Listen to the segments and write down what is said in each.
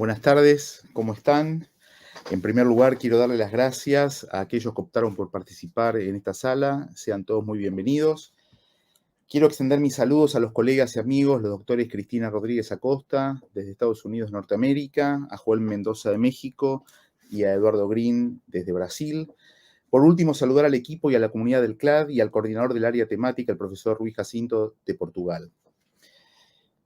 Buenas tardes, ¿cómo están? En primer lugar, quiero darle las gracias a aquellos que optaron por participar en esta sala. Sean todos muy bienvenidos. Quiero extender mis saludos a los colegas y amigos, los doctores Cristina Rodríguez Acosta, desde Estados Unidos, Norteamérica, a Joel Mendoza de México y a Eduardo Green, desde Brasil. Por último, saludar al equipo y a la comunidad del CLAD y al coordinador del área temática, el profesor Ruiz Jacinto, de Portugal.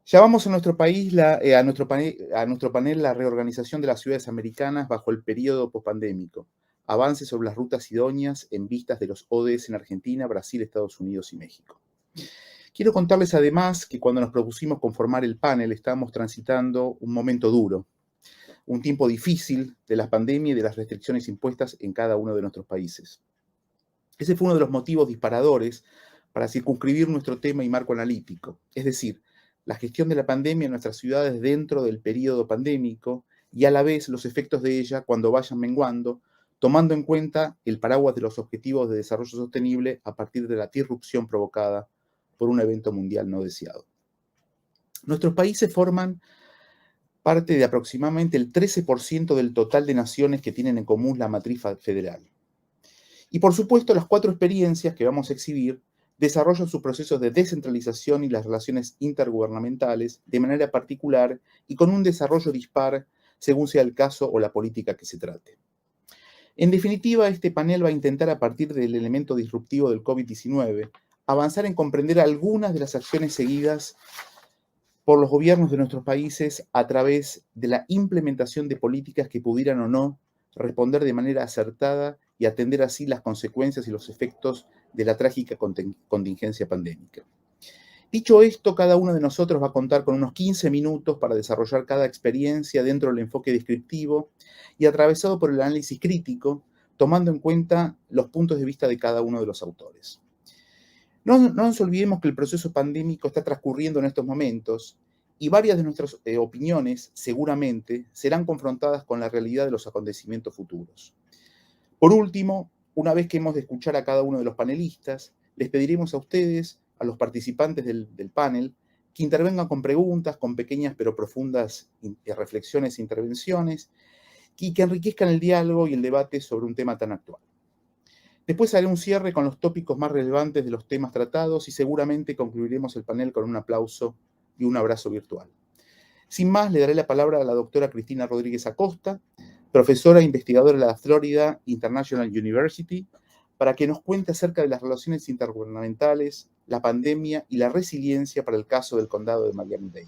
Llamamos a nuestro país, a nuestro panel la reorganización de las ciudades americanas bajo el periodo pospandémico, avances sobre las rutas idóneas en vistas de los ODS en Argentina, Brasil, Estados Unidos y México. Quiero contarles además que cuando nos propusimos conformar el panel estábamos transitando un momento duro, un tiempo difícil de la pandemia y de las restricciones impuestas en cada uno de nuestros países. Ese fue uno de los motivos disparadores para circunscribir nuestro tema y marco analítico, es decir, la gestión de la pandemia en nuestras ciudades dentro del periodo pandémico y a la vez los efectos de ella cuando vayan menguando, tomando en cuenta el paraguas de los objetivos de desarrollo sostenible a partir de la disrupción provocada por un evento mundial no deseado. Nuestros países forman parte de aproximadamente el 13% del total de naciones que tienen en común la matriz federal. Y por supuesto, las 4 experiencias que vamos a exhibir desarrollan sus procesos de descentralización y las relaciones intergubernamentales de manera particular y con un desarrollo dispar según sea el caso o la política que se trate. En definitiva, este panel va a intentar, a partir del elemento disruptivo del COVID-19, avanzar en comprender algunas de las acciones seguidas por los gobiernos de nuestros países a través de la implementación de políticas que pudieran o no responder de manera acertada y atender así las consecuencias y los efectos de la trágica contingencia pandémica. Dicho esto, cada uno de nosotros va a contar con unos 15 minutos para desarrollar cada experiencia dentro del enfoque descriptivo y atravesado por el análisis crítico, tomando en cuenta los puntos de vista de cada uno de los autores. No nos olvidemos que el proceso pandémico está transcurriendo en estos momentos y varias de nuestras opiniones seguramente serán confrontadas con la realidad de los acontecimientos futuros. Por último, una vez que hemos de escuchar a cada uno de los panelistas, les pediremos a ustedes, a los participantes del panel, que intervengan con preguntas, con pequeñas pero profundas reflexiones e intervenciones, y que enriquezcan el diálogo y el debate sobre un tema tan actual. Después haré un cierre con los tópicos más relevantes de los temas tratados y seguramente concluiremos el panel con un aplauso y un abrazo virtual. Sin más, le daré la palabra a la doctora Cristina Rodríguez Acosta, profesora e investigadora de la Florida International University, para que nos cuente acerca de las relaciones intergubernamentales, la pandemia y la resiliencia para el caso del condado de Miami-Dade.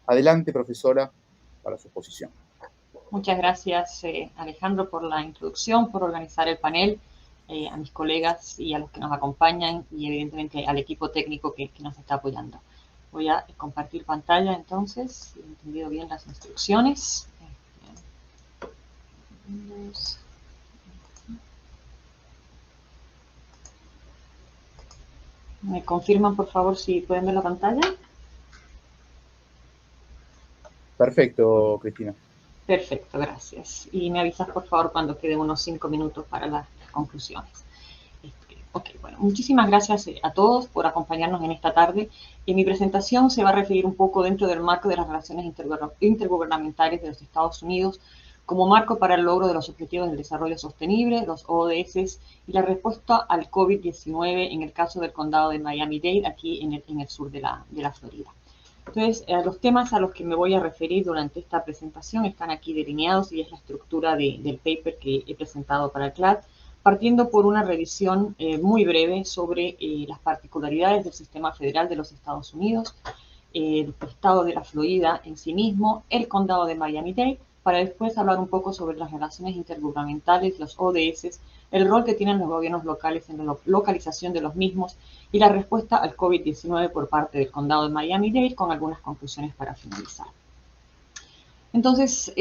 Adelante, profesora, para su exposición. Muchas gracias, Alejandro, por la introducción, por organizar el panel, a mis colegas y a los que nos acompañan y evidentemente al equipo técnico que nos está apoyando. Voy a compartir pantalla entonces, si he entendido bien las instrucciones. ¿Me confirman, por favor, si pueden ver la pantalla? Perfecto, Cristina. Perfecto, gracias. Y me avisas, por favor, cuando queden unos 5 minutos para las conclusiones. Ok, bueno, muchísimas gracias a todos por acompañarnos en esta tarde. Mi presentación se va a referir un poco dentro del marco de las relaciones intergubernamentales de los Estados Unidos como marco para el logro de los Objetivos del Desarrollo Sostenible, los ODS, y la respuesta al COVID-19 en el caso del condado de Miami-Dade, aquí en el sur de la Florida. Entonces, los temas a los que me voy a referir durante esta presentación están aquí delineados y es la estructura del paper que he presentado para el CLAD, partiendo por una revisión muy breve sobre las particularidades del sistema federal de los Estados Unidos, el estado de la Florida en sí mismo, el condado de Miami-Dade, para después hablar un poco sobre las relaciones intergubernamentales, los ODS, el rol que tienen los gobiernos locales en la localización de los mismos y la respuesta al COVID-19 por parte del condado de Miami-Dade, con algunas conclusiones para finalizar. Entonces,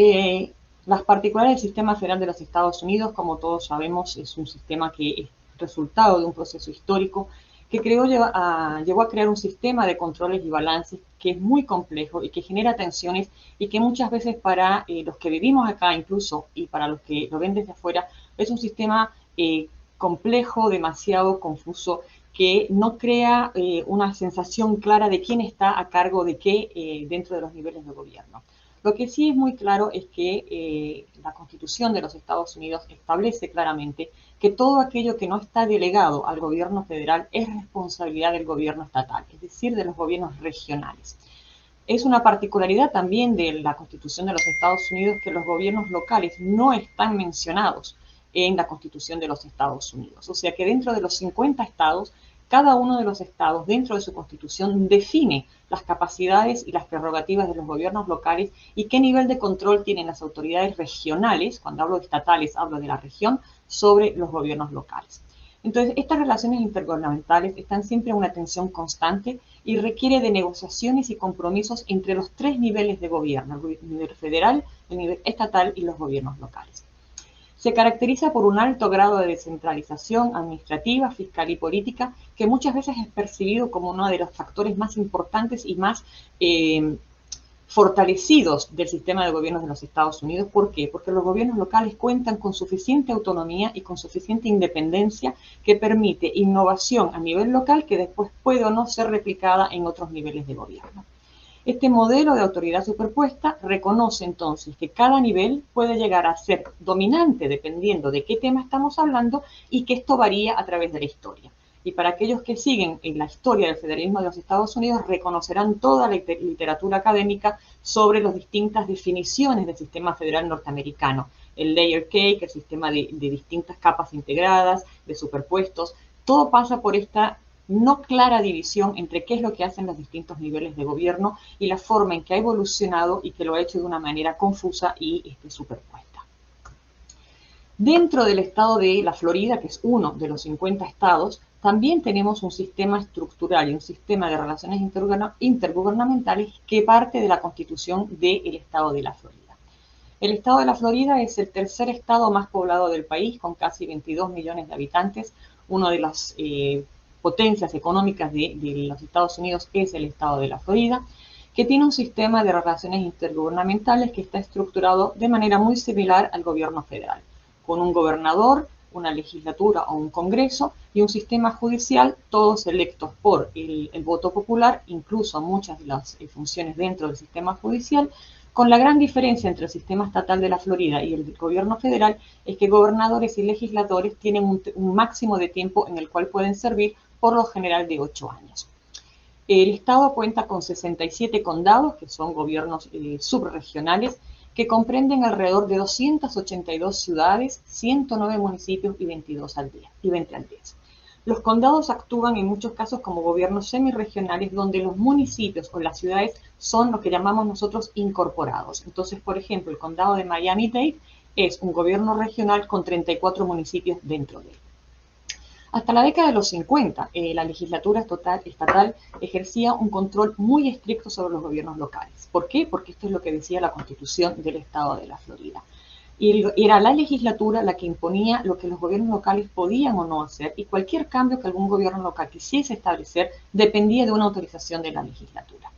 las particularidades del sistema federal de los Estados Unidos, como todos sabemos, es un sistema que es resultado de un proceso histórico que llegó a crear un sistema de controles y balances que es muy complejo y que genera tensiones y que muchas veces para los que vivimos acá incluso y para los que lo ven desde afuera es un sistema complejo, demasiado confuso, que no crea una sensación clara de quién está a cargo de qué dentro de los niveles de gobierno. Lo que sí es muy claro es que la Constitución de los Estados Unidos establece claramente que todo aquello que no está delegado al gobierno federal es responsabilidad del gobierno estatal, es decir, de los gobiernos regionales. Es una particularidad también de la Constitución de los Estados Unidos que los gobiernos locales no están mencionados en la Constitución de los Estados Unidos. O sea que dentro de los 50 estados, cada uno de los estados dentro de su Constitución define las capacidades y las prerrogativas de los gobiernos locales y qué nivel de control tienen las autoridades regionales, cuando hablo de estatales hablo de la región, sobre los gobiernos locales. Entonces, estas relaciones intergubernamentales están siempre en una tensión constante y requiere de negociaciones y compromisos entre los tres niveles de gobierno, el nivel federal, el nivel estatal y los gobiernos locales. Se caracteriza por un alto grado de descentralización administrativa, fiscal y política, que muchas veces es percibido como uno de los factores más importantes y más fortalecidos del sistema de gobiernos de los Estados Unidos. ¿Por qué? Porque los gobiernos locales cuentan con suficiente autonomía y con suficiente independencia que permite innovación a nivel local que después puede o no ser replicada en otros niveles de gobierno. Este modelo de autoridad superpuesta reconoce entonces que cada nivel puede llegar a ser dominante dependiendo de qué tema estamos hablando y que esto varía a través de la historia. Y para aquellos que siguen en la historia del federalismo de los Estados Unidos, reconocerán toda la literatura académica sobre las distintas definiciones del sistema federal norteamericano. El layer cake, el sistema de distintas capas integradas, de superpuestos, todo pasa por esta no clara división entre qué es lo que hacen los distintos niveles de gobierno y la forma en que ha evolucionado y que lo ha hecho de una manera confusa y superpuesta. Dentro del estado de la Florida, que es uno de los 50 estados, también tenemos un sistema estructural y un sistema de relaciones intergubernamentales que parte de la Constitución del estado de la Florida. El estado de la Florida es el tercer estado más poblado del país, con casi 22 millones de habitantes. Uno de las potencias económicas de los Estados Unidos es el estado de la Florida, que tiene un sistema de relaciones intergubernamentales que está estructurado de manera muy similar al gobierno federal, con un gobernador, una legislatura o un congreso y un sistema judicial, todos electos por el voto popular, incluso muchas de las funciones dentro del sistema judicial, con la gran diferencia entre el sistema estatal de la Florida y el gobierno federal es que gobernadores y legisladores tienen un máximo de tiempo en el cual pueden servir, por lo general de 8 años. El estado cuenta con 67 condados, que son gobiernos subregionales, que comprenden alrededor de 282 ciudades, 109 municipios y 20 aldeas. Los condados actúan en muchos casos como gobiernos semirregionales donde los municipios o las ciudades son lo que llamamos nosotros incorporados. Entonces, por ejemplo, el condado de Miami-Dade es un gobierno regional con 34 municipios dentro de él. Hasta la década de los 50, la legislatura estatal ejercía un control muy estricto sobre los gobiernos locales. ¿Por qué? Porque esto es lo que decía la Constitución del estado de la Florida. Y era la legislatura la que imponía lo que los gobiernos locales podían o no hacer, y cualquier cambio que algún gobierno local quisiese establecer dependía de una autorización de la legislatura.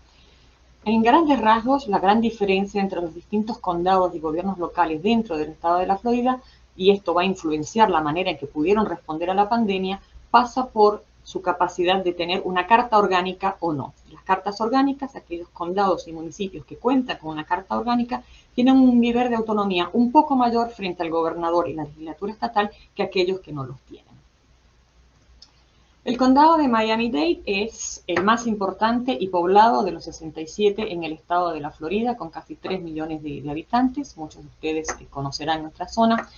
En grandes rasgos, la gran diferencia entre los distintos condados y gobiernos locales dentro del estado de la Florida, y esto va a influenciar la manera en que pudieron responder a la pandemia, pasa por su capacidad de tener una carta orgánica o no. Las cartas orgánicas, aquellos condados y municipios que cuentan con una carta orgánica, tienen un nivel de autonomía un poco mayor frente al gobernador y la legislatura estatal que aquellos que no los tienen. El condado de Miami-Dade es el más importante y poblado de los 67 en el estado de la Florida, con casi 3 millones de habitantes. Muchos de ustedes conocerán nuestra zona,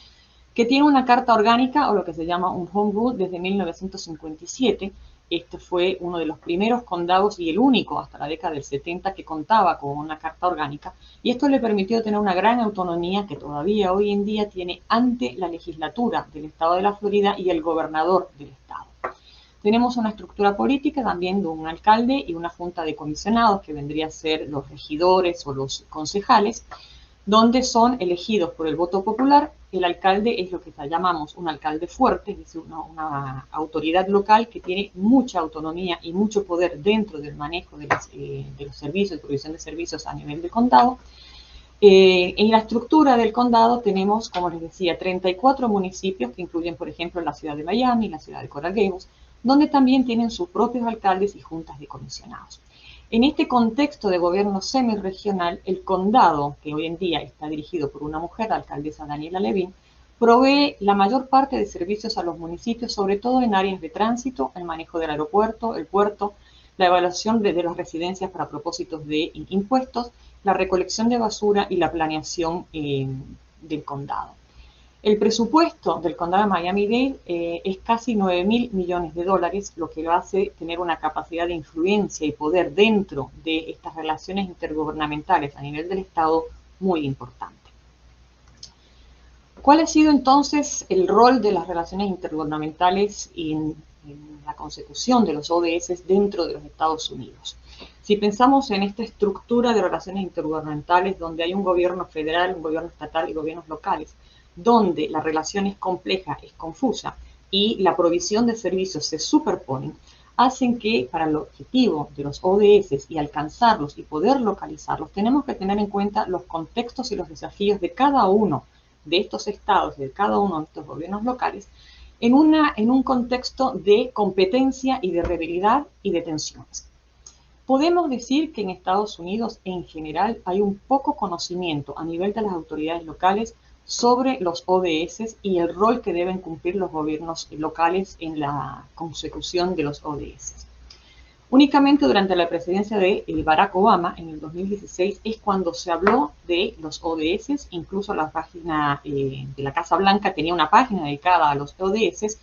que tiene una carta orgánica o lo que se llama un home rule desde 1957. Este fue uno de los primeros condados y el único hasta la década del 70 que contaba con una carta orgánica, y esto le permitió tener una gran autonomía que todavía hoy en día tiene ante la legislatura del estado de la Florida y el gobernador del estado. Tenemos una estructura política también de un alcalde y una junta de comisionados que vendría a ser los regidores o los concejales, donde son elegidos por el voto popular. El alcalde es lo que llamamos un alcalde fuerte, es decir, una autoridad local que tiene mucha autonomía y mucho poder dentro del manejo de los servicios, de provisión de servicios a nivel del condado. En la estructura del condado tenemos, como les decía, 34 municipios que incluyen, por ejemplo, la ciudad de Miami, la ciudad de Coral Gables, donde también tienen sus propios alcaldes y juntas de comisionados. En este contexto de gobierno semirregional, el condado, que hoy en día está dirigido por una mujer, la alcaldesa Daniela Levin, provee la mayor parte de servicios a los municipios, sobre todo en áreas de tránsito, el manejo del aeropuerto, el puerto, la evaluación de las residencias para propósitos de impuestos, la recolección de basura y la planeación del condado. El presupuesto del condado de Miami-Dade es casi 9.000 millones de dólares, lo que lo hace tener una capacidad de influencia y poder dentro de estas relaciones intergubernamentales a nivel del Estado muy importante. ¿Cuál ha sido entonces el rol de las relaciones intergubernamentales en la consecución de los ODS dentro de los Estados Unidos? Si pensamos en esta estructura de relaciones intergubernamentales donde hay un gobierno federal, un gobierno estatal y gobiernos locales, donde la relación es compleja, es confusa y la provisión de servicios se superponen, hacen que para el objetivo de los ODS y alcanzarlos y poder localizarlos, tenemos que tener en cuenta los contextos y los desafíos de cada uno de estos estados, de cada uno de estos gobiernos locales, en un contexto de competencia y de rivalidad y de tensiones. Podemos decir que en Estados Unidos en general hay un poco conocimiento a nivel de las autoridades locales sobre los ODS y el rol que deben cumplir los gobiernos locales en la consecución de los ODS. Únicamente durante la presidencia de Barack Obama, en el 2016, es cuando se habló de los ODS, incluso la página de la Casa Blanca tenía una página dedicada a los ODS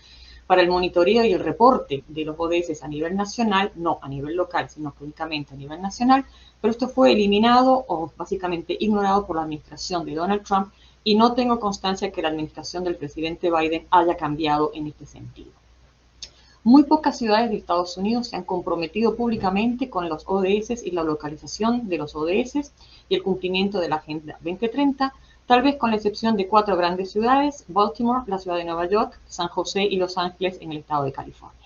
para el monitoreo y el reporte de los ODS a nivel nacional, no a nivel local, sino únicamente a nivel nacional, pero esto fue eliminado o básicamente ignorado por la administración de Donald Trump y no tengo constancia que la administración del presidente Biden haya cambiado en este sentido. Muy pocas ciudades de Estados Unidos se han comprometido públicamente con los ODS y la localización de los ODS y el cumplimiento de la Agenda 2030, tal vez con la excepción de 4 grandes ciudades: Baltimore, la ciudad de Nueva York, San José y Los Ángeles en el estado de California.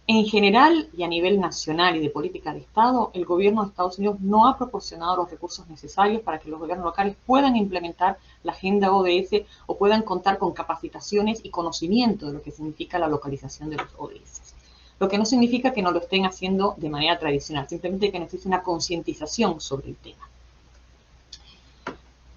En general y a nivel nacional y de política de Estado, el gobierno de Estados Unidos no ha proporcionado los recursos necesarios para que los gobiernos locales puedan implementar la agenda ODS o puedan contar con capacitaciones y conocimiento de lo que significa la localización de los ODS. Lo que no significa que no lo estén haciendo de manera tradicional, simplemente que necesita una concientización sobre el tema.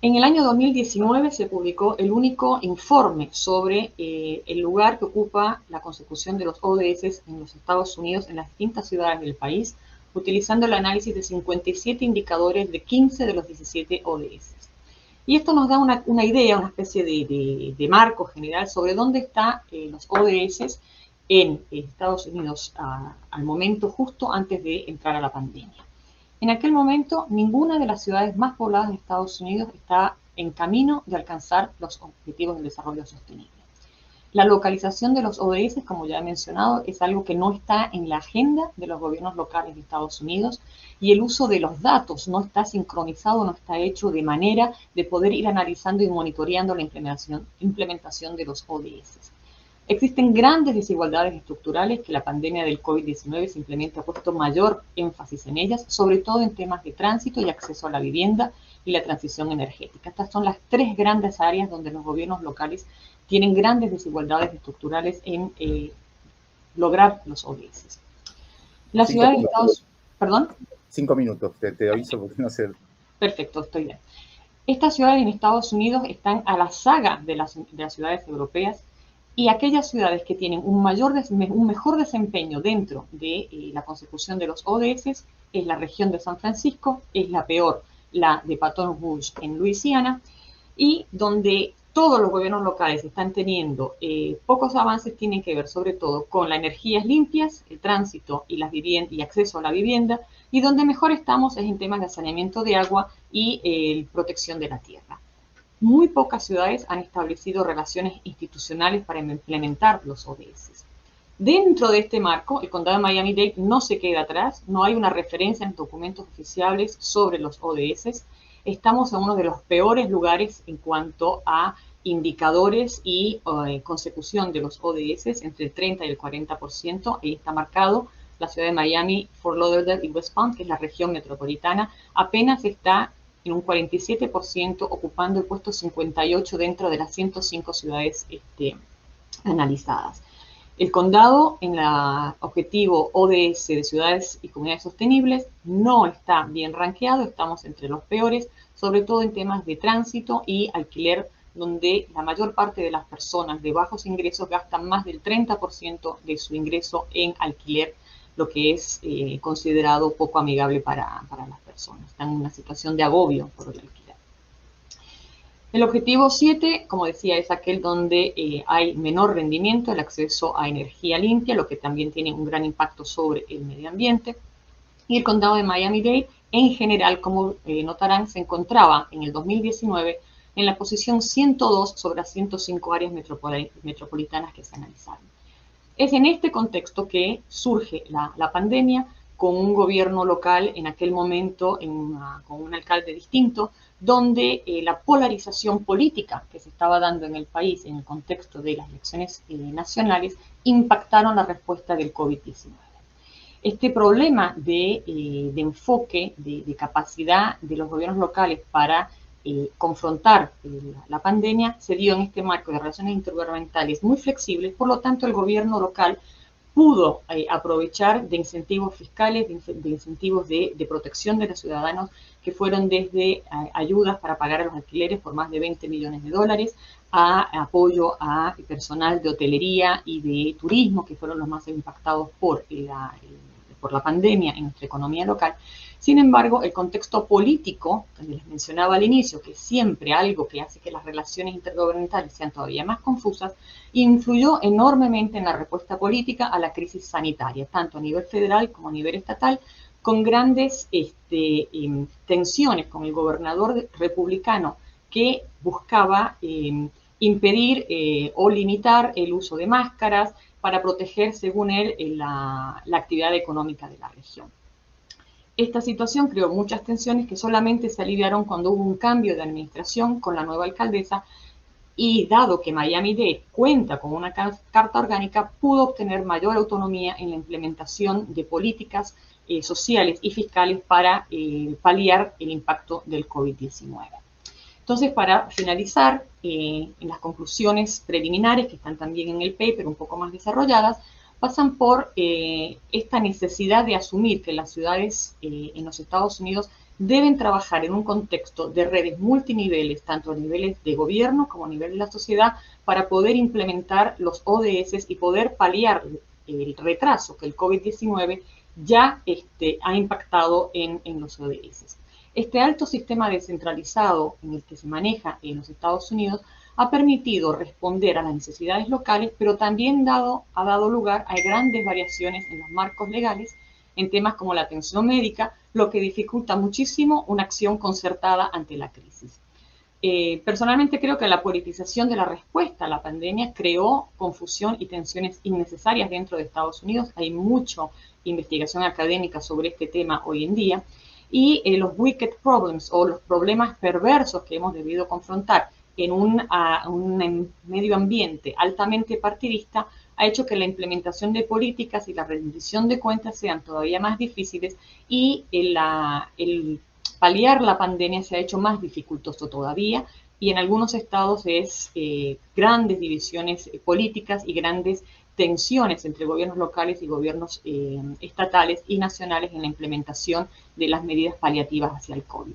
En el año 2019 se publicó el único informe sobre el lugar que ocupa la consecución de los ODS en los Estados Unidos en las distintas ciudades del país, utilizando el análisis de 57 indicadores de 15 de los 17 ODS. Y esto nos da una idea, una especie de marco general sobre dónde están los ODS en Estados Unidos al momento justo antes de entrar a la pandemia. En aquel momento, ninguna de las ciudades más pobladas de Estados Unidos está en camino de alcanzar los objetivos del desarrollo sostenible. La localización de los ODS, como ya he mencionado, es algo que no está en la agenda de los gobiernos locales de Estados Unidos y el uso de los datos no está sincronizado, no está hecho de manera de poder ir analizando y monitoreando la implementación de los ODS. Existen grandes desigualdades estructurales que la pandemia del COVID-19 simplemente ha puesto mayor énfasis en ellas, sobre todo en temas de tránsito y acceso a la vivienda y la transición energética. Estas son las 3 grandes áreas donde los gobiernos locales tienen grandes desigualdades estructurales en lograr los ODS. La ciudad de Estados... ¿Perdón? 5 minutos, te aviso porque no sé. Perfecto, estoy bien. Estas ciudades en Estados Unidos están a la saga de las ciudades europeas. Y aquellas ciudades que tienen un mejor desempeño dentro de la consecución de los ODS es la región de San Francisco, es la peor, la de Baton Rouge en Luisiana, y donde todos los gobiernos locales están teniendo pocos avances tienen que ver sobre todo con las energías limpias, el tránsito y acceso a la vivienda, y donde mejor estamos es en temas de saneamiento de agua y protección de la tierra. Muy pocas ciudades han establecido relaciones institucionales para implementar los ODS. Dentro de este marco, el condado de Miami-Dade no se queda atrás, no hay una referencia en documentos oficiales sobre los ODS. Estamos en uno de los peores lugares en cuanto a indicadores y consecución de los ODS, entre el 30 y el 40%. Ahí está marcado la ciudad de Miami, Fort Lauderdale y West Palm, que es la región metropolitana, apenas está en un 47%, ocupando el puesto 58 dentro de las 105 ciudades analizadas. El condado en el objetivo ODS de ciudades y comunidades sostenibles no está bien rankeado, estamos entre los peores, sobre todo en temas de tránsito y alquiler, donde la mayor parte de las personas de bajos ingresos gastan más del 30% de su ingreso en alquiler, lo que es considerado poco amigable para las personas. Están en una situación de agobio por el alquiler. El objetivo 7, como decía, es aquel donde hay menor rendimiento, el acceso a energía limpia, lo que también tiene un gran impacto sobre el medio ambiente. Y el condado de Miami-Dade, en general, como notarán, se encontraba en el 2019 en la posición 102 sobre las 105 áreas metropolitanas que se analizaron. Es en este contexto que surge la pandemia, con un gobierno local en aquel momento, con un alcalde distinto, donde la polarización política que se estaba dando en el país en el contexto de las elecciones nacionales impactaron la respuesta del COVID-19. Este problema de enfoque, de capacidad de los gobiernos locales para confrontar la pandemia se dio en este marco de relaciones intergubernamentales muy flexibles, por lo tanto el gobierno local pudo aprovechar de incentivos fiscales, de incentivos de protección de los ciudadanos, que fueron desde ayudas para pagar a los alquileres por más de 20 millones de dólares, a apoyo a personal de hotelería y de turismo, que fueron los más impactados por la pandemia en nuestra economía local. Sin embargo, el contexto político, que les mencionaba al inicio, que es siempre algo que hace que las relaciones intergubernamentales sean todavía más confusas, influyó enormemente en la respuesta política a la crisis sanitaria, tanto a nivel federal como a nivel estatal, con grandes tensiones con el gobernador republicano que buscaba impedir o limitar el uso de máscaras para proteger, según él, la actividad económica de la región. Esta situación creó muchas tensiones que solamente se aliviaron cuando hubo un cambio de administración con la nueva alcaldesa, y dado que Miami-Dade cuenta con una carta orgánica, pudo obtener mayor autonomía en la implementación de políticas sociales y fiscales para paliar el impacto del COVID-19. Entonces, para finalizar, en las conclusiones preliminares, que están también en el paper un poco más desarrolladas, pasan por esta necesidad de asumir que las ciudades en los Estados Unidos deben trabajar en un contexto de redes multiniveles, tanto a niveles de gobierno como a nivel de la sociedad, para poder implementar los ODS y poder paliar el retraso que el COVID-19 ya ha impactado en los ODS. Este alto sistema descentralizado en el que se maneja en los Estados Unidos ha permitido responder a las necesidades locales, pero también ha dado lugar a grandes variaciones en los marcos legales en temas como la atención médica, lo que dificulta muchísimo una acción concertada ante la crisis. Personalmente creo que la politización de la respuesta a la pandemia creó confusión y tensiones innecesarias dentro de Estados Unidos. Hay mucha investigación académica sobre este tema hoy en día. Y los wicked problems, o los problemas perversos que hemos debido confrontar en un medio ambiente altamente partidista, ha hecho que la implementación de políticas y la rendición de cuentas sean todavía más difíciles, y el paliar la pandemia se ha hecho más dificultoso todavía, y en algunos estados es grandes divisiones políticas y grandes tensiones entre gobiernos locales y gobiernos estatales y nacionales en la implementación de las medidas paliativas hacia el COVID.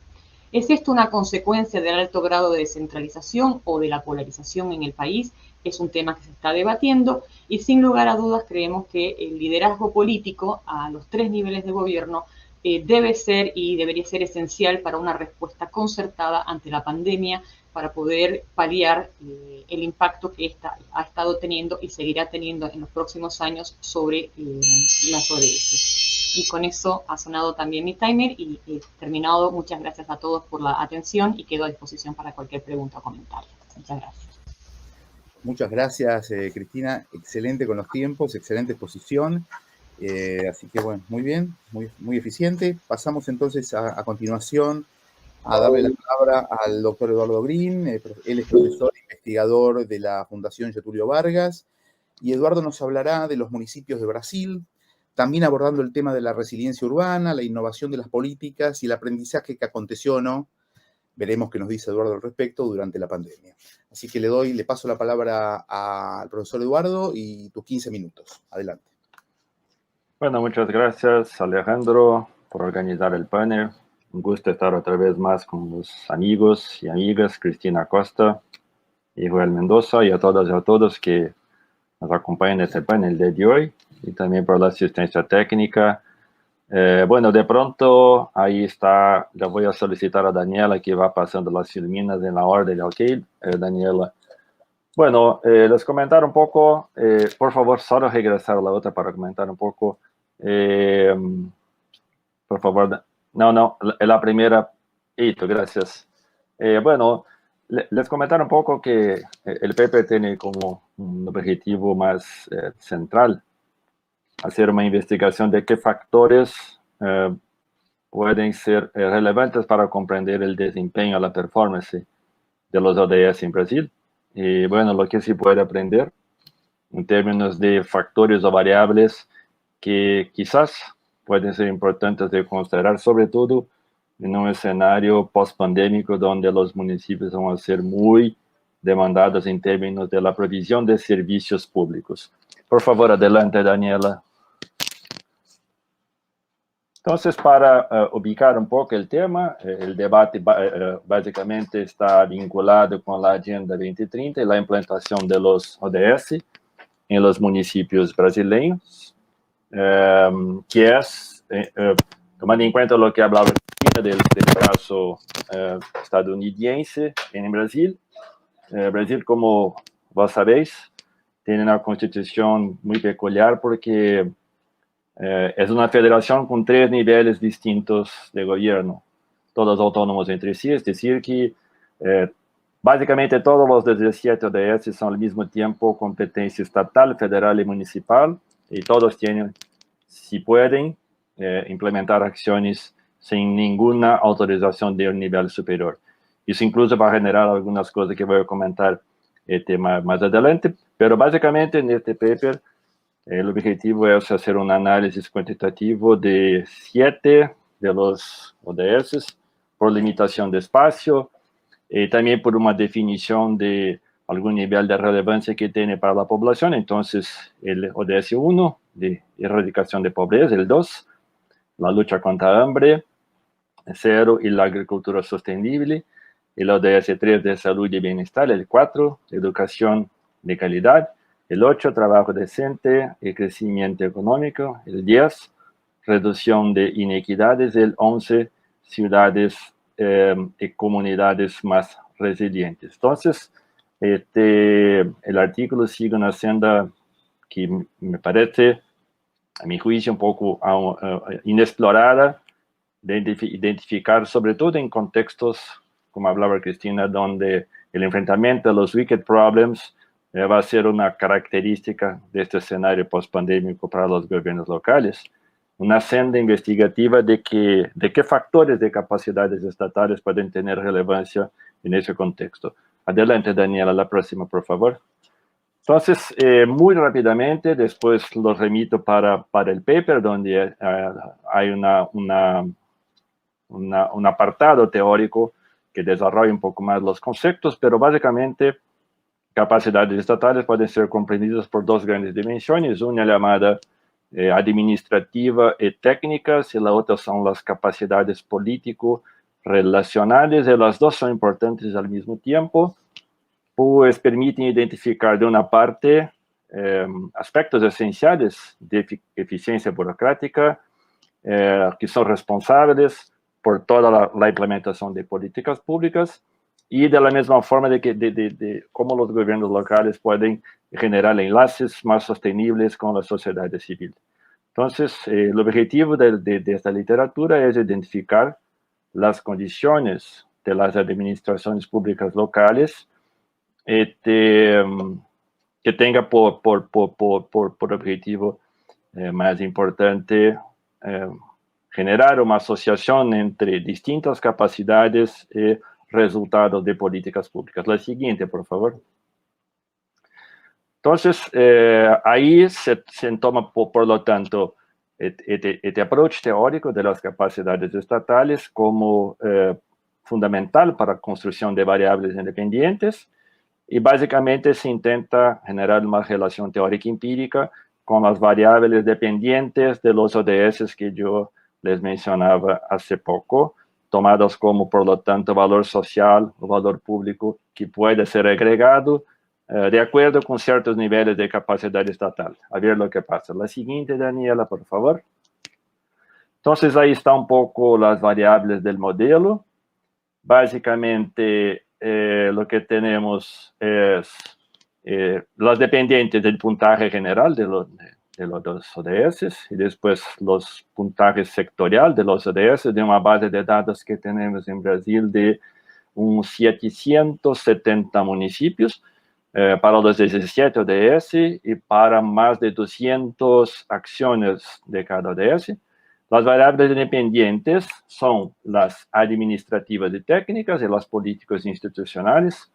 ¿Es esto una consecuencia del alto grado de descentralización o de la polarización en el país? Es un tema que se está debatiendo, y sin lugar a dudas creemos que el liderazgo político a los 3 niveles de gobierno debe ser y debería ser esencial para una respuesta concertada ante la pandemia, para poder paliar el impacto que esta ha estado teniendo y seguirá teniendo en los próximos años sobre las ODS. Y con eso ha sonado también mi timer y he terminado. Muchas gracias a todos por la atención y quedo a disposición para cualquier pregunta o comentario. Muchas gracias. Muchas gracias, Cristina. Excelente con los tiempos, excelente exposición. Así que bueno, muy bien, muy eficiente. Pasamos entonces a continuación a darle la palabra al doctor Eduardo Green. Él es profesor e investigador de la Fundación Getúlio Vargas, y Eduardo nos hablará de los municipios de Brasil, también abordando el tema de la resiliencia urbana, la innovación de las políticas y el aprendizaje que aconteció o no veremos qué nos dice Eduardo al respecto durante la pandemia. Así que le paso la palabra al profesor Eduardo y tus 15 minutos. Adelante. Bueno, muchas gracias, Alejandro, por organizar el panel. Un gusto estar otra vez más con los amigos y amigas, Cristina Costa y Joel Mendoza, y a todas y a todos que nos acompañan en este panel de hoy, y también por la asistencia técnica. Bueno, de pronto, ahí está, le voy a solicitar a Daniela que va pasando las filminas en la orden, ¿ok? Daniela. Bueno, les comentar un poco, por favor, solo regresar a la otra para comentar un poco. Por favor, no, la primera, gracias. Bueno, les comentar un poco que el paper tiene como un objetivo más central, hacer una investigación de qué factores pueden ser relevantes para comprender el desempeño, la performance de los ODS en Brasil. Y bueno, lo que se puede aprender en términos de factores o variables que quizás pueden ser importantes de considerar, sobre todo en un escenario post-pandémico donde los municipios van a ser muy demandados en términos de la provisión de servicios públicos. Por favor, adelante, Daniela. Entonces, para ubicar un poco el tema, el debate básicamente está vinculado con la Agenda 2030 y la implantación de los ODS en los municipios brasileños, que es, tomando en cuenta lo que hablaba del caso estadounidense en Brasil. Brasil, como vos sabéis, tiene una constitución muy peculiar porque es una federación con 3 niveles distintos de gobierno, todos autónomos entre sí, es decir que básicamente todos los 17 ODS son al mismo tiempo competencia estatal, federal y municipal, y todos tienen, si pueden, implementar acciones sin ninguna autorización de un nivel superior. Eso incluso va a generar algunas cosas que voy a comentar más adelante, pero básicamente en este paper el objetivo es hacer un análisis cuantitativo de 7 de los ODS por limitación de espacio y también por una definición de algún nivel de relevancia que tiene para la población. Entonces, el ODS 1 de erradicación de pobreza, el 2, la lucha contra hambre, 0 y la agricultura sostenible, el ODS 3 de salud y bienestar, el 4, educación de calidad, el 8, trabajo decente y crecimiento económico, el 10, reducción de inequidades, el 11, ciudades y comunidades más resilientes. Entonces, el artículo sigue una senda que me parece, a mi juicio, un poco inexplorada, de identificar, sobre todo en contextos, como hablaba Cristina, donde el enfrentamiento a los wicked problems va a ser una característica de este escenario post-pandémico para los gobiernos locales. Una senda investigativa de qué factores de capacidades estatales pueden tener relevancia en ese contexto. Adelante, Daniela, la próxima, por favor. Entonces, muy rápidamente, después lo remito para el paper, donde hay un apartado teórico que desarrolla un poco más los conceptos, pero básicamente capacidades estatales pueden ser comprendidas por 2 grandes dimensiones, una llamada administrativa y técnicas, y la otra son las capacidades político-relacionales, y las dos son importantes al mismo tiempo, pues permiten identificar de una parte aspectos esenciales de eficiencia burocrática que son responsables por toda la implementación de políticas públicas, y de la misma forma de cómo los gobiernos locales pueden generar enlaces más sostenibles con la sociedad civil. Entonces, el objetivo de esta literatura es identificar las condiciones de las administraciones públicas locales que tenga por objetivo más importante generar una asociación entre distintas capacidades y resultados de políticas públicas. La siguiente, por favor. Entonces, ahí se toma, por lo tanto, este approach teórico de las capacidades estatales como fundamental para la construcción de variables independientes, y básicamente se intenta generar una relación teórica empírica con las variables dependientes de los ODS que yo les mencionaba hace poco, tomados como, por lo tanto, valor social o valor público que puede ser agregado de acuerdo con ciertos niveles de capacidad estatal. A ver lo que pasa. La siguiente, Daniela, por favor. Entonces, ahí está un poco las variables del modelo. Básicamente, lo que tenemos es las dependientes del puntaje general de los ODS y después los puntajes sectorial de los ODS de una base de datos que tenemos en Brasil de unos 770 municipios para los 17 ODS y para más de 200 acciones de cada ODS. Las variables independientes son las administrativas y técnicas y las políticas institucionales.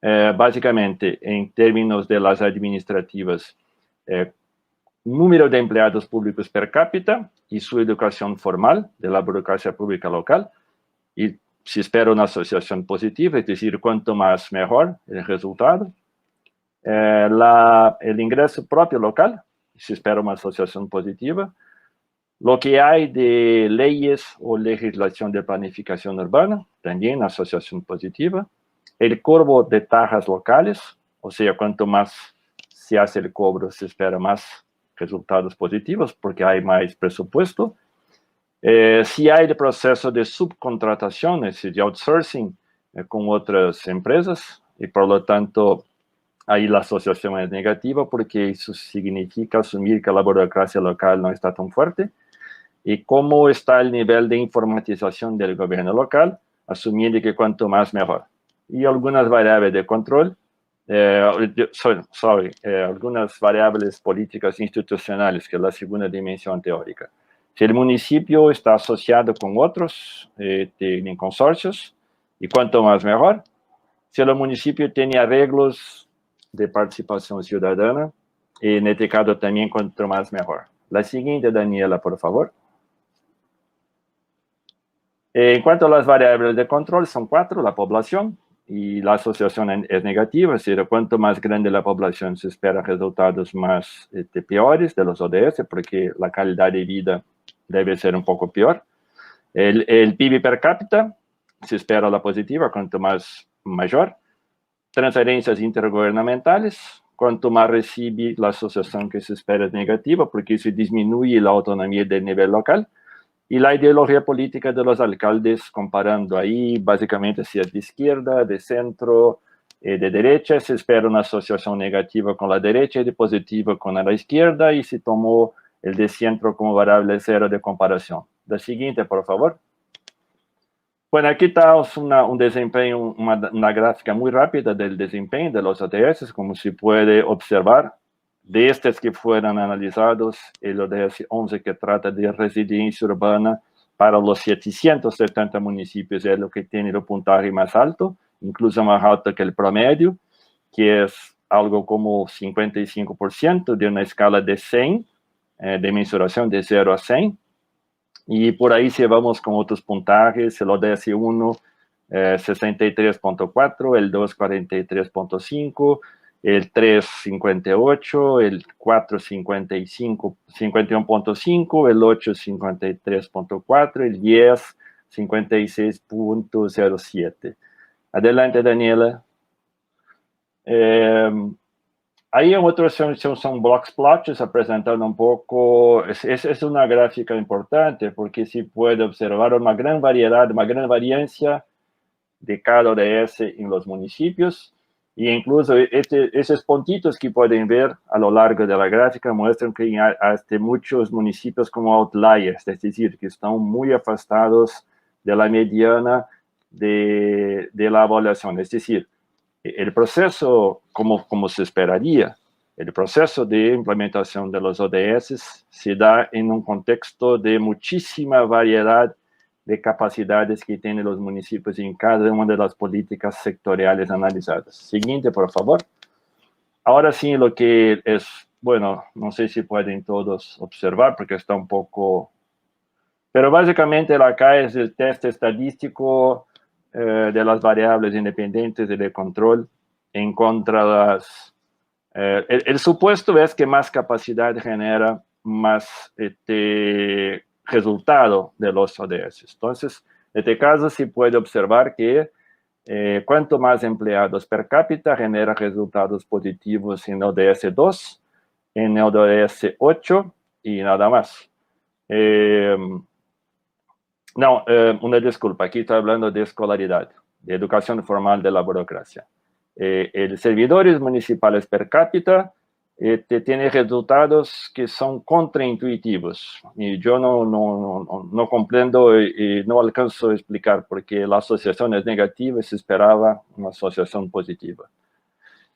Básicamente, en términos de las administrativas, número de empleados públicos per cápita y su educación formal de la burocracia pública local. Y se espera una asociación positiva, es decir, cuanto más mejor el resultado. El ingreso propio local, se espera una asociación positiva. Lo que hay de leyes o legislación de planificación urbana, también asociación positiva. El cobro de tajas locales, o sea, cuanto más se hace el cobro, se espera más resultados positivos porque hay más presupuesto. Si hay el proceso de subcontratación, es decir, de outsourcing con otras empresas, y por lo tanto, ahí la asociación es negativa porque eso significa asumir que la burocracia local no está tan fuerte. Y cómo está el nivel de informatización del gobierno local, asumiendo que cuanto más mejor. Y algunas variables de control, algunas variables políticas institucionales, que es la segunda dimensión teórica. Si el municipio está asociado con otros, tienen consorcios, y cuanto más mejor. Si el municipio tiene arreglos de participación ciudadana, en este caso también cuanto más mejor. La siguiente, Daniela, por favor. En cuanto a las variables de control, son 4, la población, y la asociación es negativa, es decir, cuanto más grande la población se espera resultados más peores de los ODS, porque la calidad de vida debe ser un poco peor. El PIB per cápita, se espera la positiva, cuanto más mayor. Transferencias intergubernamentales, cuanto más recibe la asociación que se espera es negativa, porque se disminuye la autonomía del nivel local. Y la ideología política de los alcaldes, comparando ahí, básicamente si es de izquierda, de centro, de derecha, se espera una asociación negativa con la derecha y de positiva con la izquierda, y se tomó el de centro como variable cero de comparación. La siguiente, por favor. Bueno, aquí está un desempeño, una gráfica muy rápida del desempeño de los ODS, como se puede observar. De estos que fueron analizados, el ODS 11 que trata de residencia urbana para los 770 municipios es lo que tiene el puntaje más alto, incluso más alto que el promedio, que es algo como 55% de una escala de 100, de mensuración de 0 a 100. Y por ahí si vamos con otros puntajes, el ODS 1, 63.4, el 2, 43.5, el 3, 58, el 4, 55, 51.5, el 8, 53.4, el 10, 56.07. Adelante, Daniela. Ahí en otros son box plots presentando un poco, es una gráfica importante porque se puede observar una gran variedad, una gran variancia de cada ODS en los municipios, e incluso esos puntitos que pueden ver a lo largo de la gráfica muestran que hay hasta muchos municipios como outliers, es decir, que están muy afastados de la mediana de la evaluación, es decir, el proceso, como se esperaría, el proceso de implementación de los ODS se da en un contexto de muchísima variedad de capacidades que tienen los municipios en cada una de las políticas sectoriales analizadas. Siguiente, por favor. Ahora sí, lo que es, bueno, no sé si pueden todos observar porque está un poco... Pero básicamente acá es el test estadístico de las variables independientes y de control en contra de las... el supuesto es que más capacidad genera más resultado de los ODS. Entonces, en este caso se puede observar que cuanto más empleados per cápita genera resultados positivos en ODS 2, en ODS 8 y nada más. No, una disculpa, aquí estoy hablando de escolaridad, de educación formal de la burocracia. El servidores municipales per cápita tiene resultados que son contraintuitivos. Y yo no comprendo y no alcanzo a explicar porque la asociación es negativa y se esperaba una asociación positiva.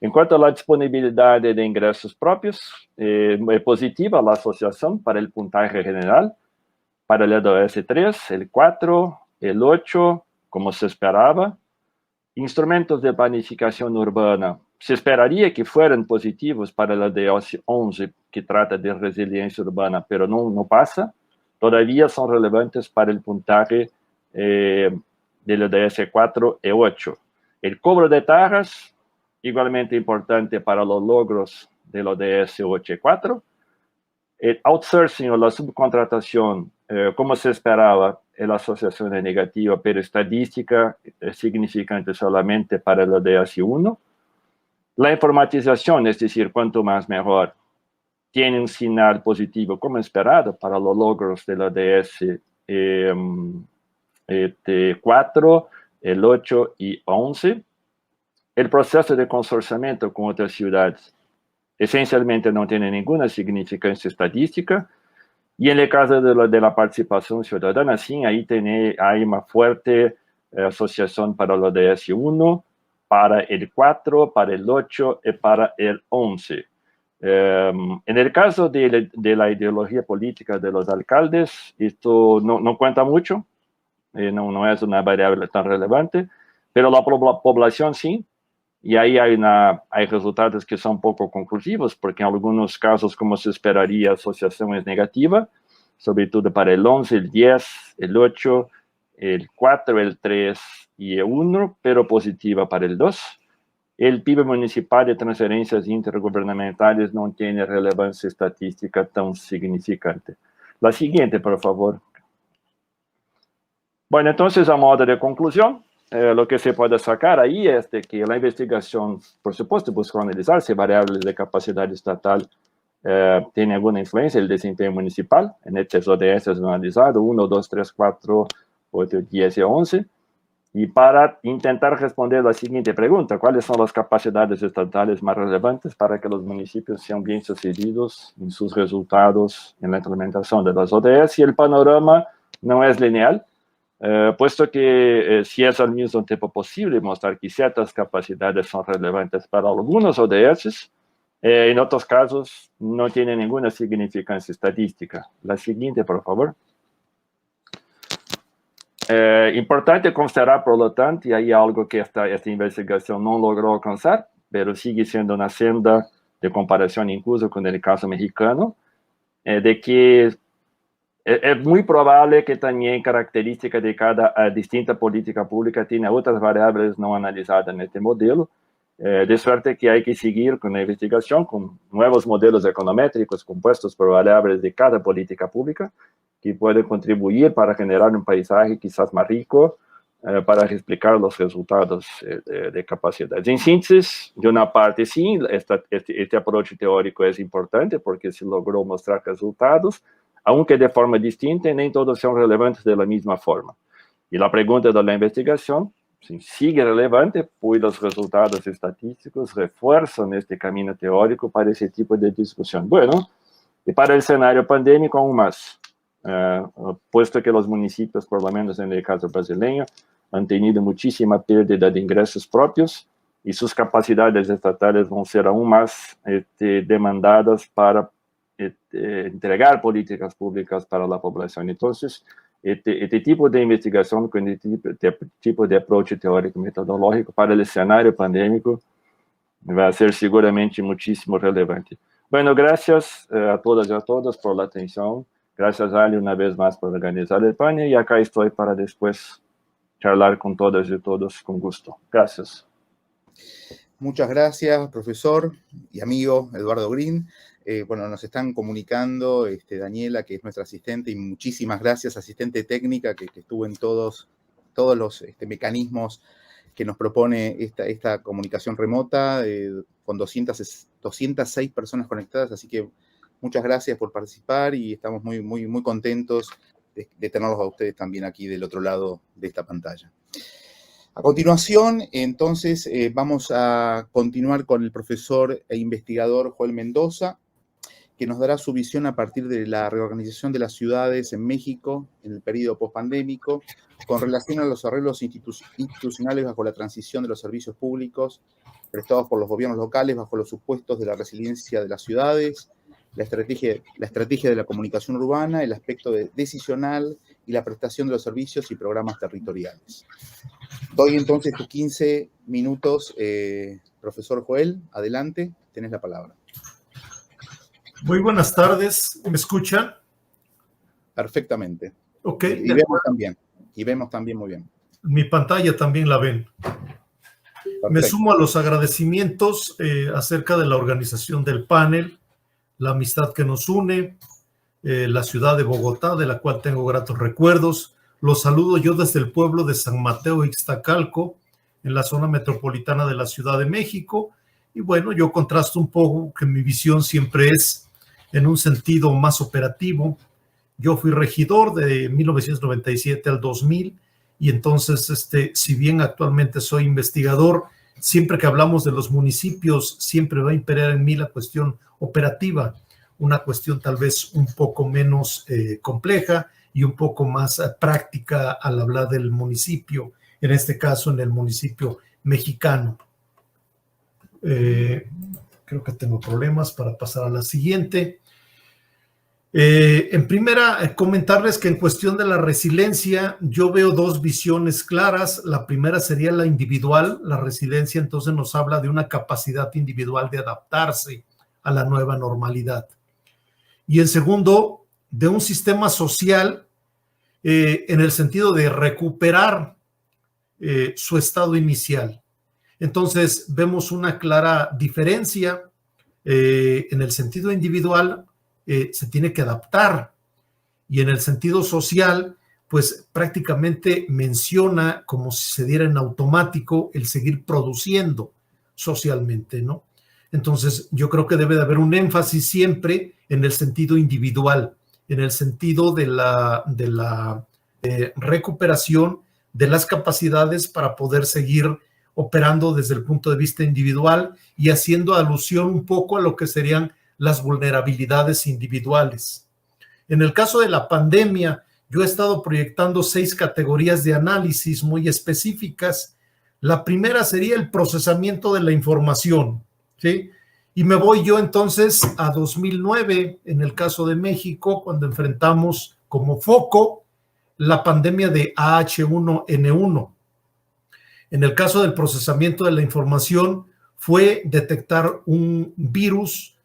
En cuanto a la disponibilidad de ingresos propios, es positiva la asociación para el puntaje general, para el ODS 3, el 4, el 8, como se esperaba. Instrumentos de planificación urbana, se esperaría que fueran positivos para el ODS 11, que trata de resiliencia urbana, pero no pasa. Todavía son relevantes para el puntaje del ODS 4 y 8. El cobro de tajas, igualmente importante para los logros del ODS 8 y 4. El outsourcing o la subcontratación, como se esperaba, la asociación es negativa, pero estadística es significante solamente para el ODS 1. La informatización, es decir, cuanto más mejor, tiene un señal positivo como esperado para los logros del ODS 4, el 8 y 11. El proceso de consorciamiento con otras ciudades esencialmente no tiene ninguna significancia estadística. Y en el caso de la participación ciudadana, sí, ahí hay una fuerte asociación para el ODS 1, para el 4, para el 8 y para el 11. En el caso de la ideología política de los alcaldes, esto no cuenta mucho, no es una variable tan relevante, pero la población sí. Y ahí hay resultados que son poco conclusivos, porque en algunos casos, como se esperaría, la asociación es negativa, sobre todo para el 11, el 10, el 8, el 4, el 3 y el 1, pero positiva para el 2. El PIB municipal de transferencias intergubernamentales no tiene relevancia estadística tan significante. La siguiente, por favor. Bueno, entonces, a modo de conclusión, lo que se puede sacar ahí es de que la investigación, por supuesto, busca analizar si variables de capacidad estatal tienen alguna influencia en el desempeño municipal. En estos ODS analizado 1, 2, 3, 4, 8, 10 y 11. Y para intentar responder la siguiente pregunta, ¿cuáles son las capacidades estatales más relevantes para que los municipios sean bien sucedidos en sus resultados en la implementación de las ODS? Y el panorama no es lineal. Puesto que si es al mismo tiempo posible mostrar que ciertas capacidades son relevantes para algunos ODS, en otros casos no tiene ninguna significancia estadística. La siguiente, por favor. Importante considerar, por lo tanto, y hay algo que esta investigación no logró alcanzar, pero sigue siendo una senda de comparación incluso con el caso mexicano, de que es muy probable que también características de cada distinta política pública tiene otras variables no analizadas en este modelo, de suerte que hay que seguir con la investigación, con nuevos modelos econométricos compuestos por variables de cada política pública, que pueden contribuir para generar un paisaje quizás más rico para explicar los resultados de capacidades. En síntesis, de una parte sí, este approach teórico es importante porque se logró mostrar resultados, aunque de forma distinta y nem todos son relevantes de la misma forma. Y la pregunta de la investigación sigue relevante, pues los resultados estadísticos refuerzan este camino teórico para ese tipo de discusión. Bueno, y para el escenario pandémico aún más, puesto que los municipios, por lo menos en el caso brasileño, han tenido muchísima pérdida de ingresos propios y sus capacidades estatales van a ser aún más demandadas para entregar políticas públicas para la población. Entonces, este tipo de investigación con este tipo de approach teórico metodológico para el escenario pandémico va a ser seguramente muchísimo relevante. Bueno, gracias a todas y a todos por la atención. Gracias, Ali, una vez más por organizar el panel y acá estoy para después charlar con todas y todos con gusto. Gracias. Muchas gracias, profesor y amigo Eduardo Green. Bueno, nos están comunicando Daniela, que es nuestra asistente, y muchísimas gracias, asistente técnica, que estuvo en todos los mecanismos que nos propone esta comunicación remota, con 206 personas conectadas, así que muchas gracias por participar y estamos muy, muy, muy contentos de tenerlos a ustedes también aquí del otro lado de esta pantalla. A continuación, entonces, vamos a continuar con el profesor e investigador Joel Mendoza, que nos dará su visión a partir de la reorganización de las ciudades en México en el periodo postpandémico, con relación a los arreglos institucionales bajo la transición de los servicios públicos prestados por los gobiernos locales bajo los supuestos de la resiliencia de las ciudades, la estrategia de la comunicación urbana, el aspecto decisional y la prestación de los servicios y programas territoriales. Doy entonces tus 15 minutos, profesor Joel, adelante, tenés la palabra. Muy buenas tardes, ¿me escuchan? Perfectamente. Ok. Y vemos también muy bien. Mi pantalla también la ven. Perfecto. Me sumo a los agradecimientos acerca de la organización del panel, la amistad que nos une, la ciudad de Bogotá, de la cual tengo gratos recuerdos. Los saludo yo desde el pueblo de San Mateo Ixtacalco, en la zona metropolitana de la Ciudad de México. Y bueno, yo contrasto un poco que mi visión siempre es en un sentido más operativo. Yo fui regidor de 1997 al 2000 y entonces, si bien actualmente soy investigador, siempre que hablamos de los municipios, siempre va a imperar en mí la cuestión operativa, una cuestión tal vez un poco menos compleja y un poco más práctica al hablar del municipio, en este caso en el municipio mexicano. Creo que tengo problemas para pasar a la siguiente. En primera, comentarles que en cuestión de la resiliencia, yo veo dos visiones claras. La primera sería la individual. La resiliencia entonces nos habla de una capacidad individual de adaptarse a la nueva normalidad. Y en segundo, de un sistema social en el sentido de recuperar su estado inicial. Entonces, vemos una clara diferencia en el sentido individual. Se tiene que adaptar, y en el sentido social, pues prácticamente menciona como si se diera en automático el seguir produciendo socialmente, ¿no? Entonces, yo creo que debe de haber un énfasis siempre en el sentido individual, en el sentido de la recuperación de las capacidades para poder seguir operando desde el punto de vista individual y haciendo alusión un poco a lo que serían las vulnerabilidades individuales. En el caso de la pandemia, yo he estado proyectando 6 categorías de análisis muy específicas. La primera sería el procesamiento de la información, ¿sí? Y me voy yo entonces a 2009, en el caso de México, cuando enfrentamos como foco la pandemia de H1N1. En el caso del procesamiento de la información, fue detectar un virus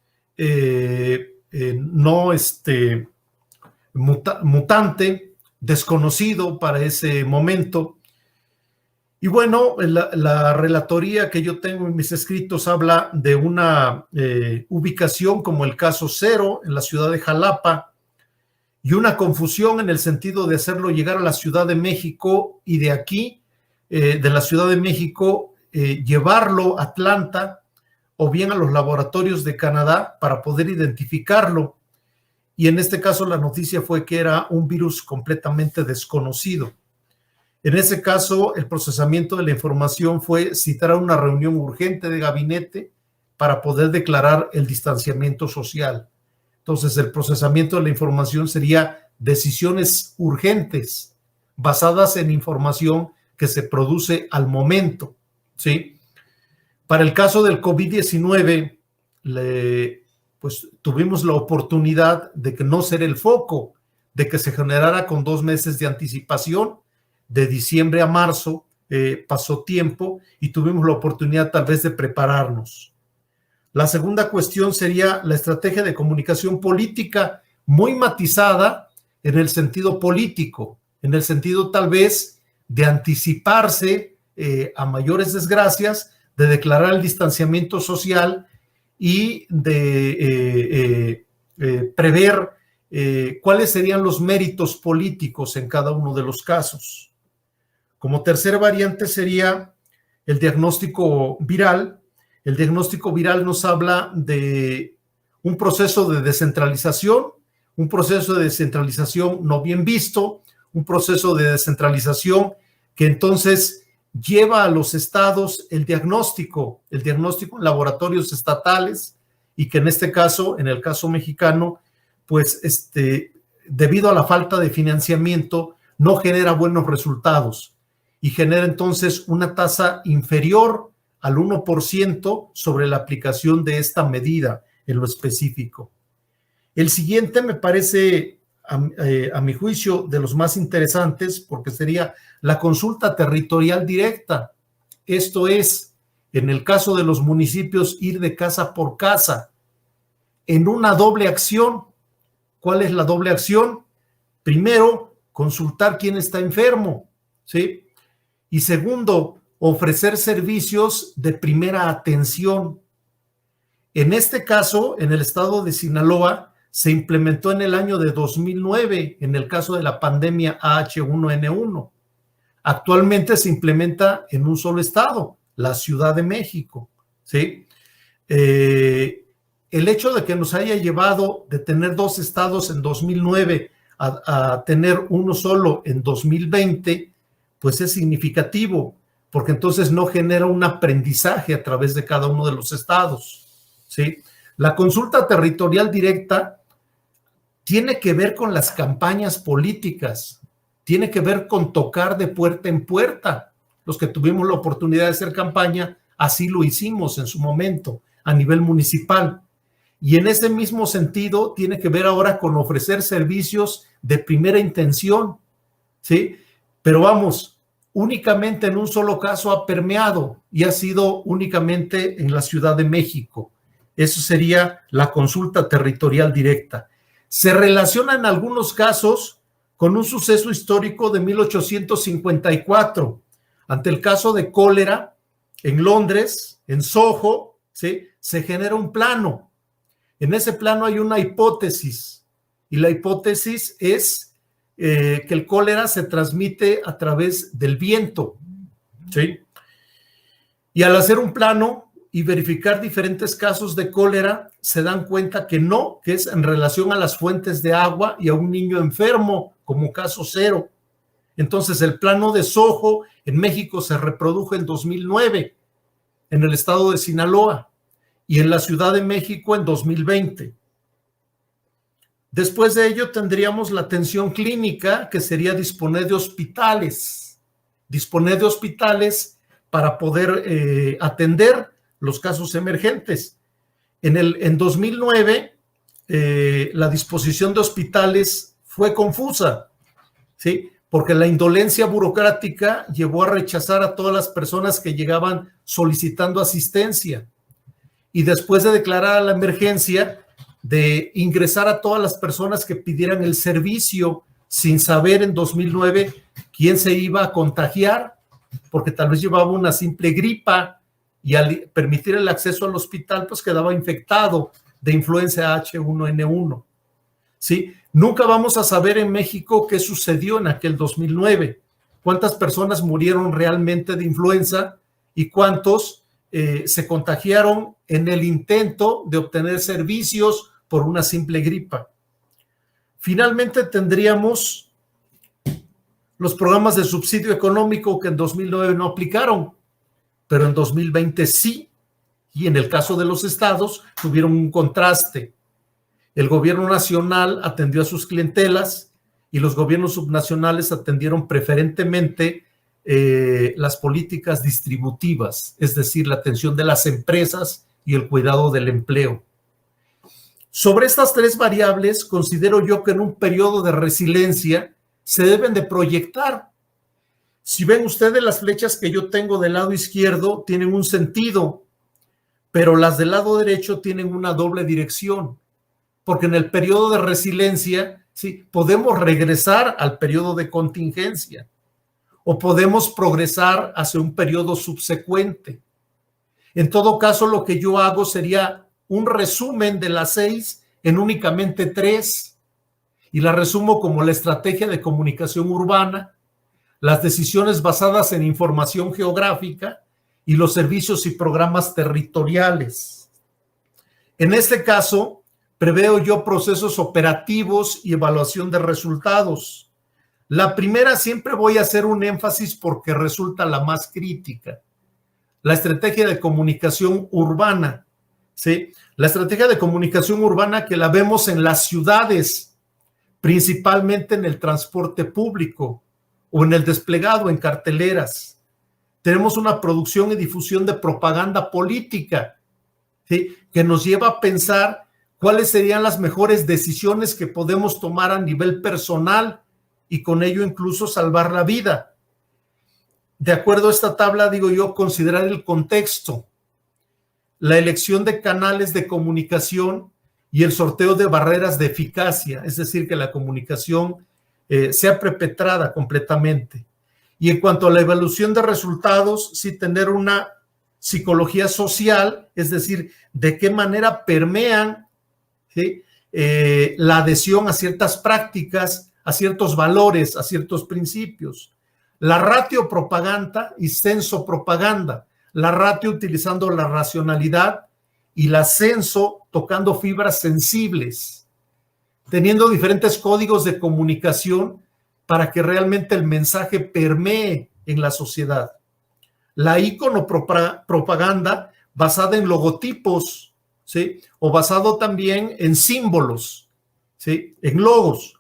mutante, desconocido para ese momento. Y bueno, la relatoría que yo tengo en mis escritos habla de una ubicación como el caso 0 en la ciudad de Jalapa, y una confusión en el sentido de hacerlo llegar a la Ciudad de México y de aquí, de la Ciudad de México, llevarlo a Atlanta o bien a los laboratorios de Canadá para poder identificarlo. Y en este caso la noticia fue que era un virus completamente desconocido. En ese caso, el procesamiento de la información fue citar a una reunión urgente de gabinete para poder declarar el distanciamiento social. Entonces, el procesamiento de la información sería decisiones urgentes basadas en información que se produce al momento, ¿sí? Para el caso del COVID-19, pues tuvimos la oportunidad de que no ser el foco, de que se generara con 2 meses de anticipación, de diciembre a marzo, pasó tiempo y tuvimos la oportunidad tal vez de prepararnos. La segunda cuestión sería la estrategia de comunicación política, muy matizada en el sentido político, en el sentido tal vez de anticiparse a mayores desgracias, de declarar el distanciamiento social y de prever cuáles serían los méritos políticos en cada uno de los casos. Como tercera variante sería el diagnóstico viral. El diagnóstico viral nos habla de un proceso de descentralización no bien visto, un proceso de descentralización que entonces lleva a los estados el diagnóstico en laboratorios estatales, y que en este caso, en el caso mexicano, pues debido a la falta de financiamiento, no genera buenos resultados y genera entonces una tasa inferior al 1% sobre la aplicación de esta medida en lo específico. El siguiente me parece, a mi juicio, de los más interesantes, porque sería la consulta territorial directa. Esto es, en el caso de los municipios, ir de casa por casa en una doble acción. ¿Cuál es la doble acción? Primero, consultar quién está enfermo, ¿sí? Y segundo, ofrecer servicios de primera atención. En este caso, en el estado de Sinaloa, se implementó en el año de 2009, en el caso de la pandemia H1N1. Actualmente se implementa en un solo estado, la Ciudad de México, ¿sí? El hecho de que nos haya llevado de tener 2 estados en 2009 a tener uno solo en 2020, pues es significativo, porque entonces no genera un aprendizaje a través de cada uno de los estados, ¿sí? La consulta territorial directa tiene que ver con las campañas políticas, tiene que ver con tocar de puerta en puerta. Los que tuvimos la oportunidad de hacer campaña, así lo hicimos en su momento a nivel municipal. Y en ese mismo sentido tiene que ver ahora con ofrecer servicios de primera intención, ¿sí? Pero vamos, únicamente en un solo caso ha permeado y ha sido únicamente en la Ciudad de México. Eso sería la consulta territorial directa. Se relaciona en algunos casos con un suceso histórico de 1854, ante el caso de cólera en Londres, en Soho, ¿sí? Se genera un plano. En ese plano hay una hipótesis, y la hipótesis es que el cólera se transmite a través del viento, ¿sí? Y al hacer un plano y verificar diferentes casos de cólera, se dan cuenta que no, que es en relación a las fuentes de agua y a un niño enfermo como caso cero. Entonces el plano de Soho en México se reprodujo en 2009 en el estado de Sinaloa y en la Ciudad de México en 2020. Después de ello tendríamos la atención clínica, que sería disponer de hospitales para poder atender los casos emergentes. En 2009, la disposición de hospitales fue confusa, ¿sí? Porque la indolencia burocrática llevó a rechazar a todas las personas que llegaban solicitando asistencia. Y después de declarar la emergencia, de ingresar a todas las personas que pidieran el servicio sin saber en 2009 quién se iba a contagiar, porque tal vez llevaba una simple gripa, y al permitir el acceso al hospital, pues quedaba infectado de influenza H1N1, ¿sí? Nunca vamos a saber en México qué sucedió en aquel 2009, cuántas personas murieron realmente de influenza y cuántos se contagiaron en el intento de obtener servicios por una simple gripa. Finalmente tendríamos los programas de subsidio económico que en 2009 no aplicaron, pero en 2020 sí, y en el caso de los estados tuvieron un contraste. El gobierno nacional atendió a sus clientelas y los gobiernos subnacionales atendieron preferentemente las políticas distributivas, es decir, la atención de las empresas y el cuidado del empleo. Sobre estas 3 variables, considero yo que en un periodo de resiliencia se deben de proyectar. Si ven ustedes, las flechas que yo tengo del lado izquierdo tienen un sentido, pero las del lado derecho tienen una doble dirección, porque en el periodo de resiliencia, sí, podemos regresar al periodo de contingencia, o podemos progresar hacia un periodo subsecuente. En todo caso, lo que yo hago sería un resumen de las 6 en únicamente 3, y la resumo como la estrategia de comunicación urbana, las decisiones basadas en información geográfica y los servicios y programas territoriales. En este caso, preveo yo procesos operativos y evaluación de resultados. La primera siempre voy a hacer un énfasis porque resulta la más crítica. La estrategia de comunicación urbana, ¿sí? La estrategia de comunicación urbana que la vemos en las ciudades, principalmente en el transporte público o en el desplegado en carteleras. Tenemos una producción y difusión de propaganda política, ¿sí? Que nos lleva a pensar cuáles serían las mejores decisiones que podemos tomar a nivel personal y con ello incluso salvar la vida. De acuerdo a esta tabla, digo yo, considerar el contexto, la elección de canales de comunicación y el sorteo de barreras de eficacia, es decir, que la comunicación sea perpetrada completamente. Y en cuanto a la evaluación de resultados, sí tener una psicología social, es decir, de qué manera permean, ¿sí? La adhesión a ciertas prácticas, a ciertos valores, a ciertos principios. La ratio propaganda y censo propaganda. La ratio utilizando la racionalidad y la censo tocando fibras sensibles, teniendo diferentes códigos de comunicación para que realmente el mensaje permee en la sociedad. La iconopropaganda basada en logotipos, ¿sí? O basado también en símbolos, ¿sí? En logos.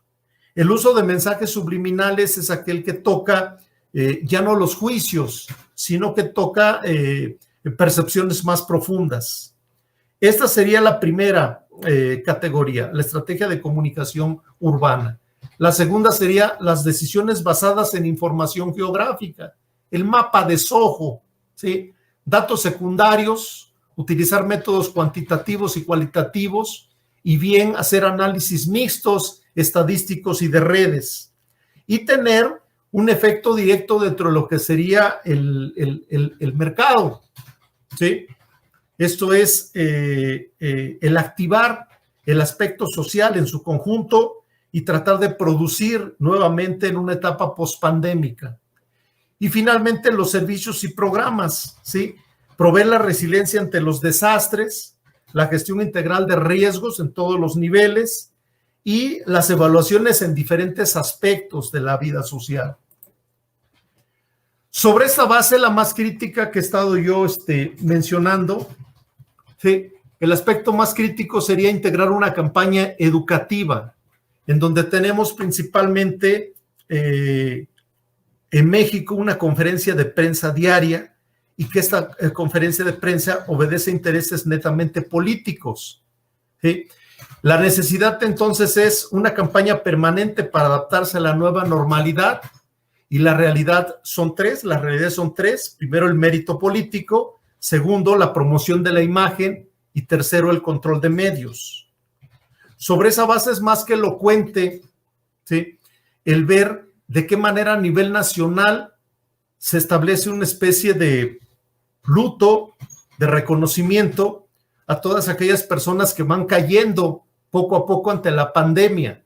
El uso de mensajes subliminales es aquel que toca ya no los juicios, sino que toca percepciones más profundas. Esta sería la primera categoría, la estrategia de comunicación urbana. La segunda sería las decisiones basadas en información geográfica, el mapa de Soho, ¿sí? Datos secundarios, utilizar métodos cuantitativos y cualitativos, y bien hacer análisis mixtos, estadísticos y de redes, y tener un efecto directo dentro de lo que sería el mercado, ¿sí? Esto es el activar el aspecto social en su conjunto y tratar de producir nuevamente en una etapa pospandémica. Y finalmente los servicios y programas, ¿sí? Proveer la resiliencia ante los desastres, la gestión integral de riesgos en todos los niveles y las evaluaciones en diferentes aspectos de la vida social. Sobre esta base, la más crítica que he estado yo mencionando, ¿sí? El aspecto más crítico sería integrar una campaña educativa, en donde tenemos principalmente en México una conferencia de prensa diaria y que esta conferencia de prensa obedece a intereses netamente políticos, ¿sí? La necesidad entonces es una campaña permanente para adaptarse a la nueva normalidad y la realidad son tres. Las realidades son tres. Primero, el mérito político. Segundo, la promoción de la imagen. Y tercero, el control de medios. Sobre esa base es más que elocuente, ¿sí? El ver de qué manera a nivel nacional se establece una especie de luto, de reconocimiento a todas aquellas personas que van cayendo poco a poco ante la pandemia.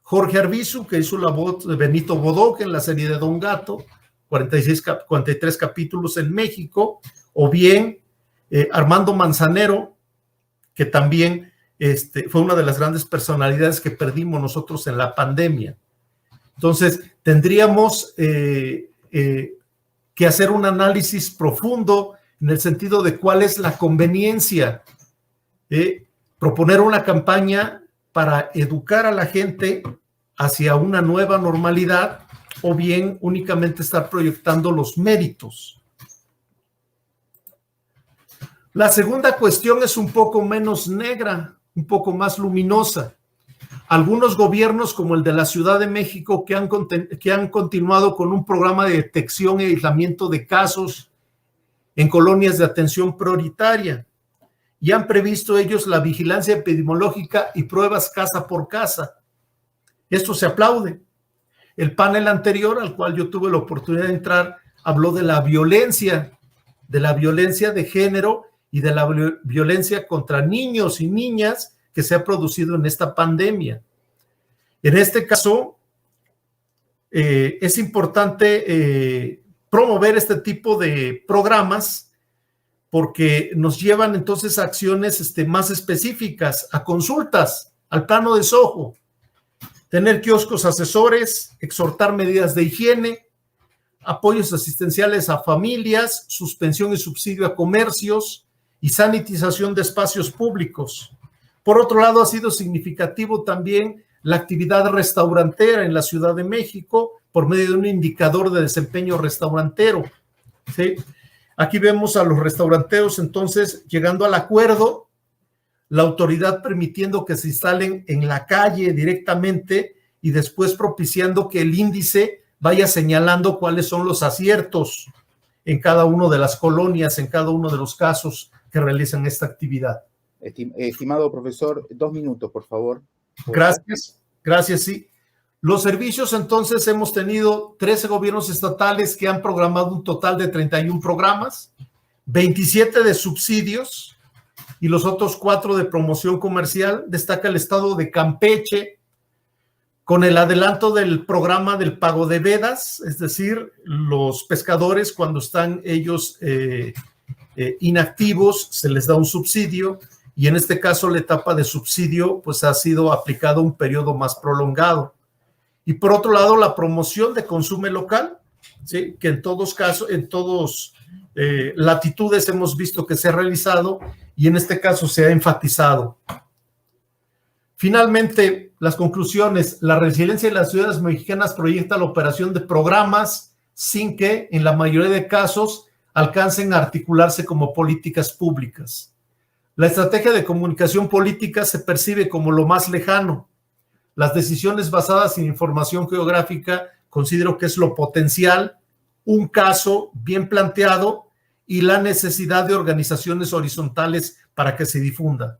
Jorge Arbizu, que hizo la voz de Benito Bodoque en la serie de Don Gato, 43 capítulos en México, o bien Armando Manzanero, que también fue una de las grandes personalidades que perdimos nosotros en la pandemia. Entonces, tendríamos que hacer un análisis profundo en el sentido de cuál es la conveniencia, proponer una campaña para educar a la gente hacia una nueva normalidad o bien únicamente estar proyectando los méritos. La segunda cuestión es un poco menos negra, un poco más luminosa. Algunos gobiernos como el de la Ciudad de México que han continuado con un programa de detección y aislamiento de casos en colonias de atención prioritaria y han previsto ellos la vigilancia epidemiológica y pruebas casa por casa. Esto se aplaude. El panel anterior, al cual yo tuve la oportunidad de entrar, habló de la violencia de género y de la violencia contra niños y niñas que se ha producido en esta pandemia. En este caso, es importante promover este tipo de programas porque nos llevan entonces a acciones más específicas, a consultas, al plano de Soho, tener kioscos asesores, exhortar medidas de higiene, apoyos asistenciales a familias, suspensión y subsidio a comercios y sanitización de espacios públicos. Por otro lado, ha sido significativo también la actividad restaurantera en la Ciudad de México por medio de un indicador de desempeño restaurantero, ¿sí? Aquí vemos a los restauranteros entonces llegando al acuerdo, la autoridad permitiendo que se instalen en la calle directamente y después propiciando que el índice vaya señalando cuáles son los aciertos en cada una de las colonias, en cada uno de los casos que realizan esta actividad. Estimado profesor, 2 minutos, por favor. Gracias, sí. Los servicios, entonces, hemos tenido 13 gobiernos estatales que han programado un total de 31 programas, 27 de subsidios y los otros 4 de promoción comercial. Destaca el estado de Campeche, con el adelanto del programa del pago de vedas, es decir, los pescadores cuando están ellos inactivos se les da un subsidio y en este caso la etapa de subsidio pues ha sido aplicado un periodo más prolongado. Y por otro lado la promoción de consumo local, ¿sí? Que en todos casos, en todos latitudes hemos visto que se ha realizado y en este caso se ha enfatizado. Finalmente, las conclusiones. La resiliencia de las ciudades mexicanas proyecta la operación de programas sin que, en la mayoría de casos, alcancen a articularse como políticas públicas. La estrategia de comunicación política se percibe como lo más lejano. Las decisiones basadas en información geográfica considero que es lo potencial, un caso bien planteado y la necesidad de organizaciones horizontales para que se difunda.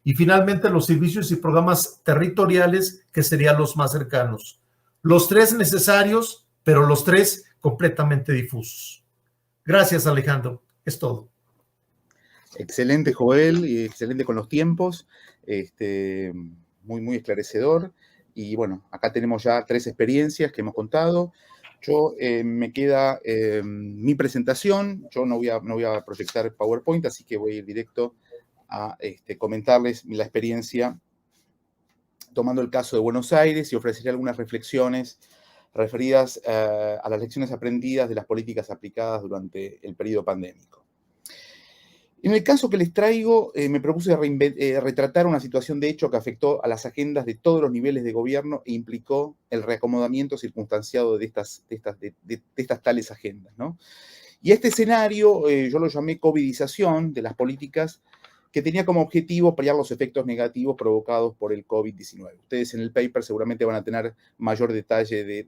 Y finalmente los servicios y programas territoriales que serían los más cercanos. Los 3 necesarios, pero los 3 completamente difusos. Gracias, Alejandro. Es todo. Excelente, Joel, y excelente con los tiempos. Muy esclarecedor. Y bueno, acá tenemos ya 3 experiencias que hemos contado. Yo me queda mi presentación. Yo no voy a proyectar PowerPoint, así que voy a ir directo a comentarles la experiencia tomando el caso de Buenos Aires y ofreceré algunas reflexiones referidas a las lecciones aprendidas de las políticas aplicadas durante el periodo pandémico. En el caso que les traigo, me propuse retratar una situación de hecho que afectó a las agendas de todos los niveles de gobierno e implicó el reacomodamiento circunstanciado de estas tales agendas, ¿no? Y este escenario yo lo llamé covidización de las políticas, que tenía como objetivo paliar los efectos negativos provocados por el COVID-19. Ustedes en el paper seguramente van a tener mayor detalle de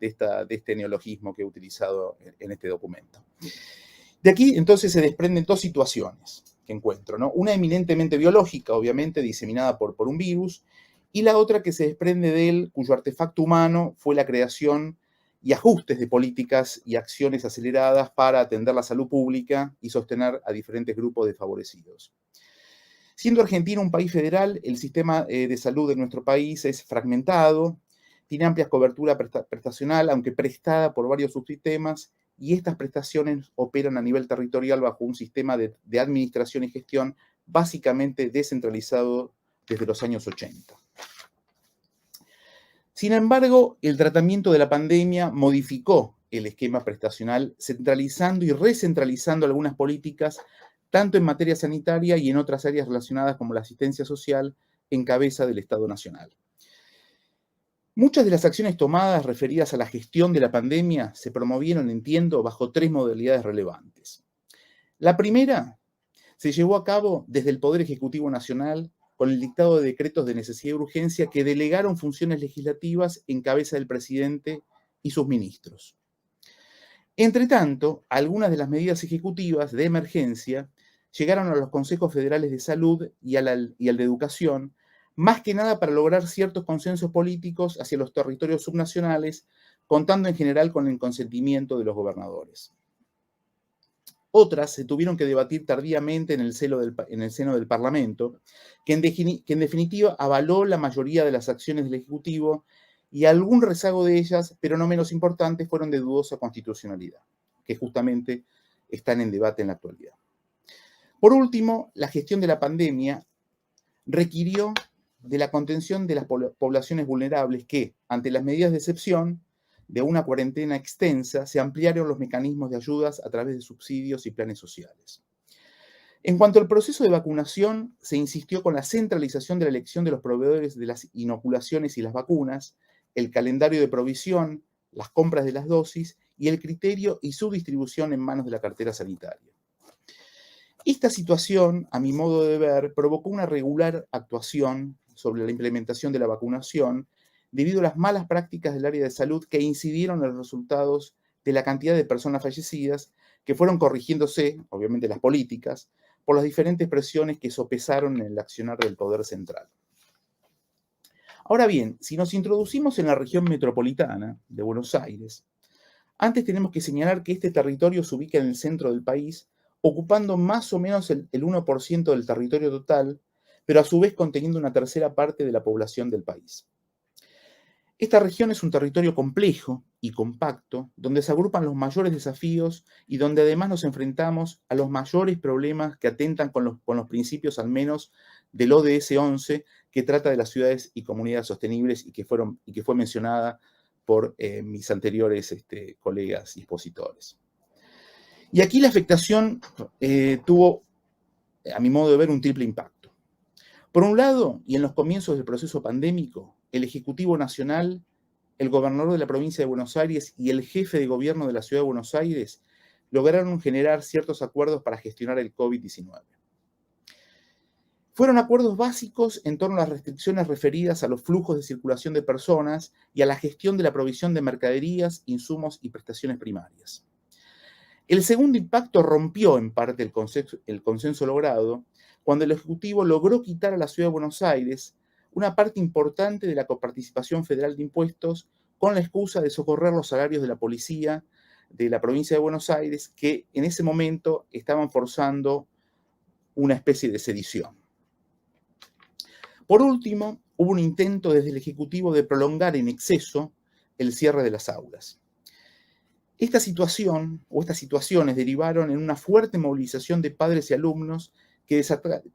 este neologismo que he utilizado en este documento. De aquí entonces se desprenden 2 situaciones que encuentro, ¿no? Una eminentemente biológica, obviamente, diseminada por un virus, y la otra que se desprende de él, cuyo artefacto humano fue la creación y ajustes de políticas y acciones aceleradas para atender la salud pública y sostener a diferentes grupos desfavorecidos. Siendo Argentina un país federal, el sistema de salud de nuestro país es fragmentado, tiene amplia cobertura prestacional, aunque prestada por varios subsistemas, y estas prestaciones operan a nivel territorial bajo un sistema de administración y gestión básicamente descentralizado desde los años 80. Sin embargo, el tratamiento de la pandemia modificó el esquema prestacional, centralizando y recentralizando algunas políticas, tanto en materia sanitaria y en otras áreas relacionadas como la asistencia social, en cabeza del Estado Nacional. Muchas de las acciones tomadas referidas a la gestión de la pandemia se promovieron, entiendo, bajo 3 modalidades relevantes. La primera se llevó a cabo desde el Poder Ejecutivo Nacional con el dictado de decretos de necesidad y urgencia que delegaron funciones legislativas en cabeza del presidente y sus ministros. Entre tanto, algunas de las medidas ejecutivas de emergencia llegaron a los consejos federales de salud y al de educación, más que nada para lograr ciertos consensos políticos hacia los territorios subnacionales, contando en general con el consentimiento de los gobernadores. Otras se tuvieron que debatir tardíamente en el seno del Parlamento, que en definitiva avaló la mayoría de las acciones del Ejecutivo y algún rezago de ellas, pero no menos importantes, fueron de dudosa constitucionalidad, que justamente están en debate en la actualidad. Por último, la gestión de la pandemia requirió de la contención de las poblaciones vulnerables que, ante las medidas de excepción de una cuarentena extensa, se ampliaron los mecanismos de ayudas a través de subsidios y planes sociales. En cuanto al proceso de vacunación, se insistió con la centralización de la elección de los proveedores de las inoculaciones y las vacunas, el calendario de provisión, las compras de las dosis y el criterio y su distribución en manos de la cartera sanitaria. Esta situación, a mi modo de ver, provocó una regular actuación sobre la implementación de la vacunación debido a las malas prácticas del área de salud que incidieron en los resultados de la cantidad de personas fallecidas, que fueron corrigiéndose, obviamente las políticas, por las diferentes presiones que sopesaron en el accionar del poder central. Ahora bien, si nos introducimos en la región metropolitana de Buenos Aires, antes tenemos que señalar que este territorio se ubica en el centro del país, ocupando más o menos el 1% del territorio total, pero a su vez conteniendo una tercera parte de la población del país. Esta región es un territorio complejo y compacto, donde se agrupan los mayores desafíos y donde además nos enfrentamos a los mayores problemas que atentan con los principios, al menos, del ODS 11, que trata de las ciudades y comunidades sostenibles y que fue mencionada por mis anteriores colegas y expositores. Y aquí la afectación tuvo, a mi modo de ver, un triple impacto. Por un lado, y en los comienzos del proceso pandémico, el Ejecutivo Nacional, el gobernador de la provincia de Buenos Aires y el jefe de gobierno de la ciudad de Buenos Aires lograron generar ciertos acuerdos para gestionar el COVID-19. Fueron acuerdos básicos en torno a las restricciones referidas a los flujos de circulación de personas y a la gestión de la provisión de mercaderías, insumos y prestaciones primarias. El segundo impacto rompió en parte el consenso logrado cuando el Ejecutivo logró quitar a la ciudad de Buenos Aires una parte importante de la coparticipación federal de impuestos con la excusa de socorrer los salarios de la policía de la provincia de Buenos Aires, que en ese momento estaban forzando una especie de sedición. Por último, hubo un intento desde el Ejecutivo de prolongar en exceso el cierre de las aulas. Esta situación o estas situaciones derivaron en una fuerte movilización de padres y alumnos que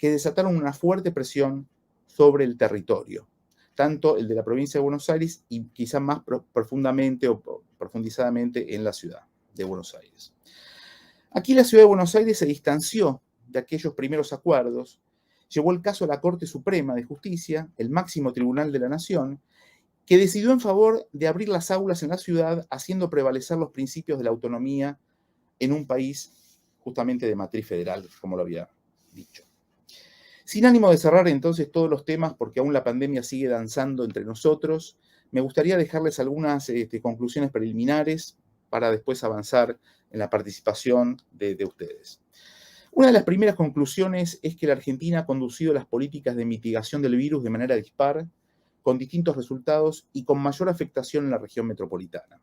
desataron una fuerte presión sobre el territorio, tanto el de la provincia de Buenos Aires y quizá más profundamente o profundizadamente en la ciudad de Buenos Aires. Aquí la ciudad de Buenos Aires se distanció de aquellos primeros acuerdos, llevó el caso a la Corte Suprema de Justicia, el máximo tribunal de la Nación, que decidió en favor de abrir las aulas en la ciudad, haciendo prevalecer los principios de la autonomía en un país justamente de matriz federal, como lo había dicho. Sin ánimo de cerrar entonces todos los temas, porque aún la pandemia sigue danzando entre nosotros, me gustaría dejarles algunas conclusiones preliminares para después avanzar en la participación de ustedes. Una de las primeras conclusiones es que la Argentina ha conducido las políticas de mitigación del virus de manera dispar, con distintos resultados y con mayor afectación en la región metropolitana.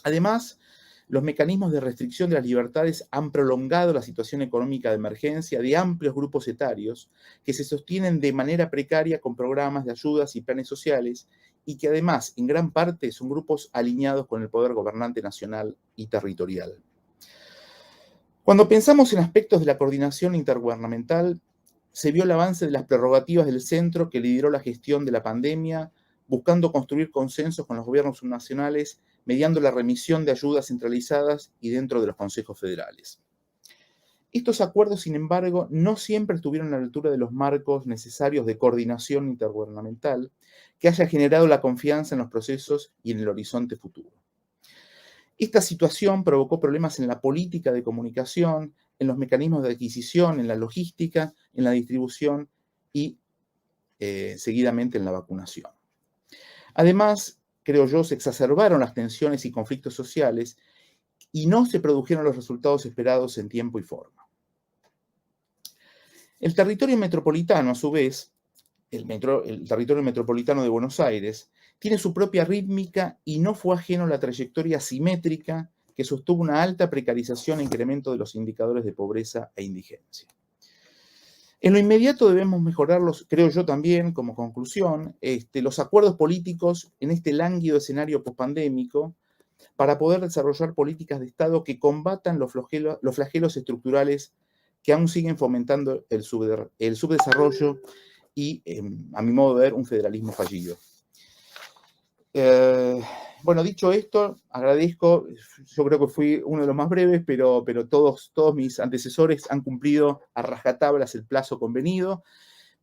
Además, los mecanismos de restricción de las libertades han prolongado la situación económica de emergencia de amplios grupos etarios que se sostienen de manera precaria con programas de ayudas y planes sociales y que además, en gran parte, son grupos alineados con el poder gobernante nacional y territorial. Cuando pensamos en aspectos de la coordinación intergubernamental, se vio el avance de las prerrogativas del centro que lideró la gestión de la pandemia, buscando construir consensos con los gobiernos subnacionales mediando la remisión de ayudas centralizadas y dentro de los consejos federales. Estos acuerdos, sin embargo, no siempre estuvieron a la altura de los marcos necesarios de coordinación intergubernamental que haya generado la confianza en los procesos y en el horizonte futuro. Esta situación provocó problemas en la política de comunicación, en los mecanismos de adquisición, en la logística, en la distribución y, seguidamente, en la vacunación. Además, creo yo, se exacerbaron las tensiones y conflictos sociales y no se produjeron los resultados esperados en tiempo y forma. El territorio metropolitano, a su vez, el territorio metropolitano de Buenos Aires, tiene su propia rítmica y no fue ajeno a la trayectoria asimétrica que sostuvo una alta precarización e incremento de los indicadores de pobreza e indigencia. En lo inmediato debemos mejorar, creo yo también, como conclusión, los acuerdos políticos en este lánguido escenario pospandémico para poder desarrollar políticas de Estado que combatan los flagelos estructurales que aún siguen fomentando el subdesarrollo y, a mi modo de ver, un federalismo fallido. Bueno, dicho esto, agradezco, yo creo que fui uno de los más breves, pero todos mis antecesores han cumplido a rajatablas el plazo convenido,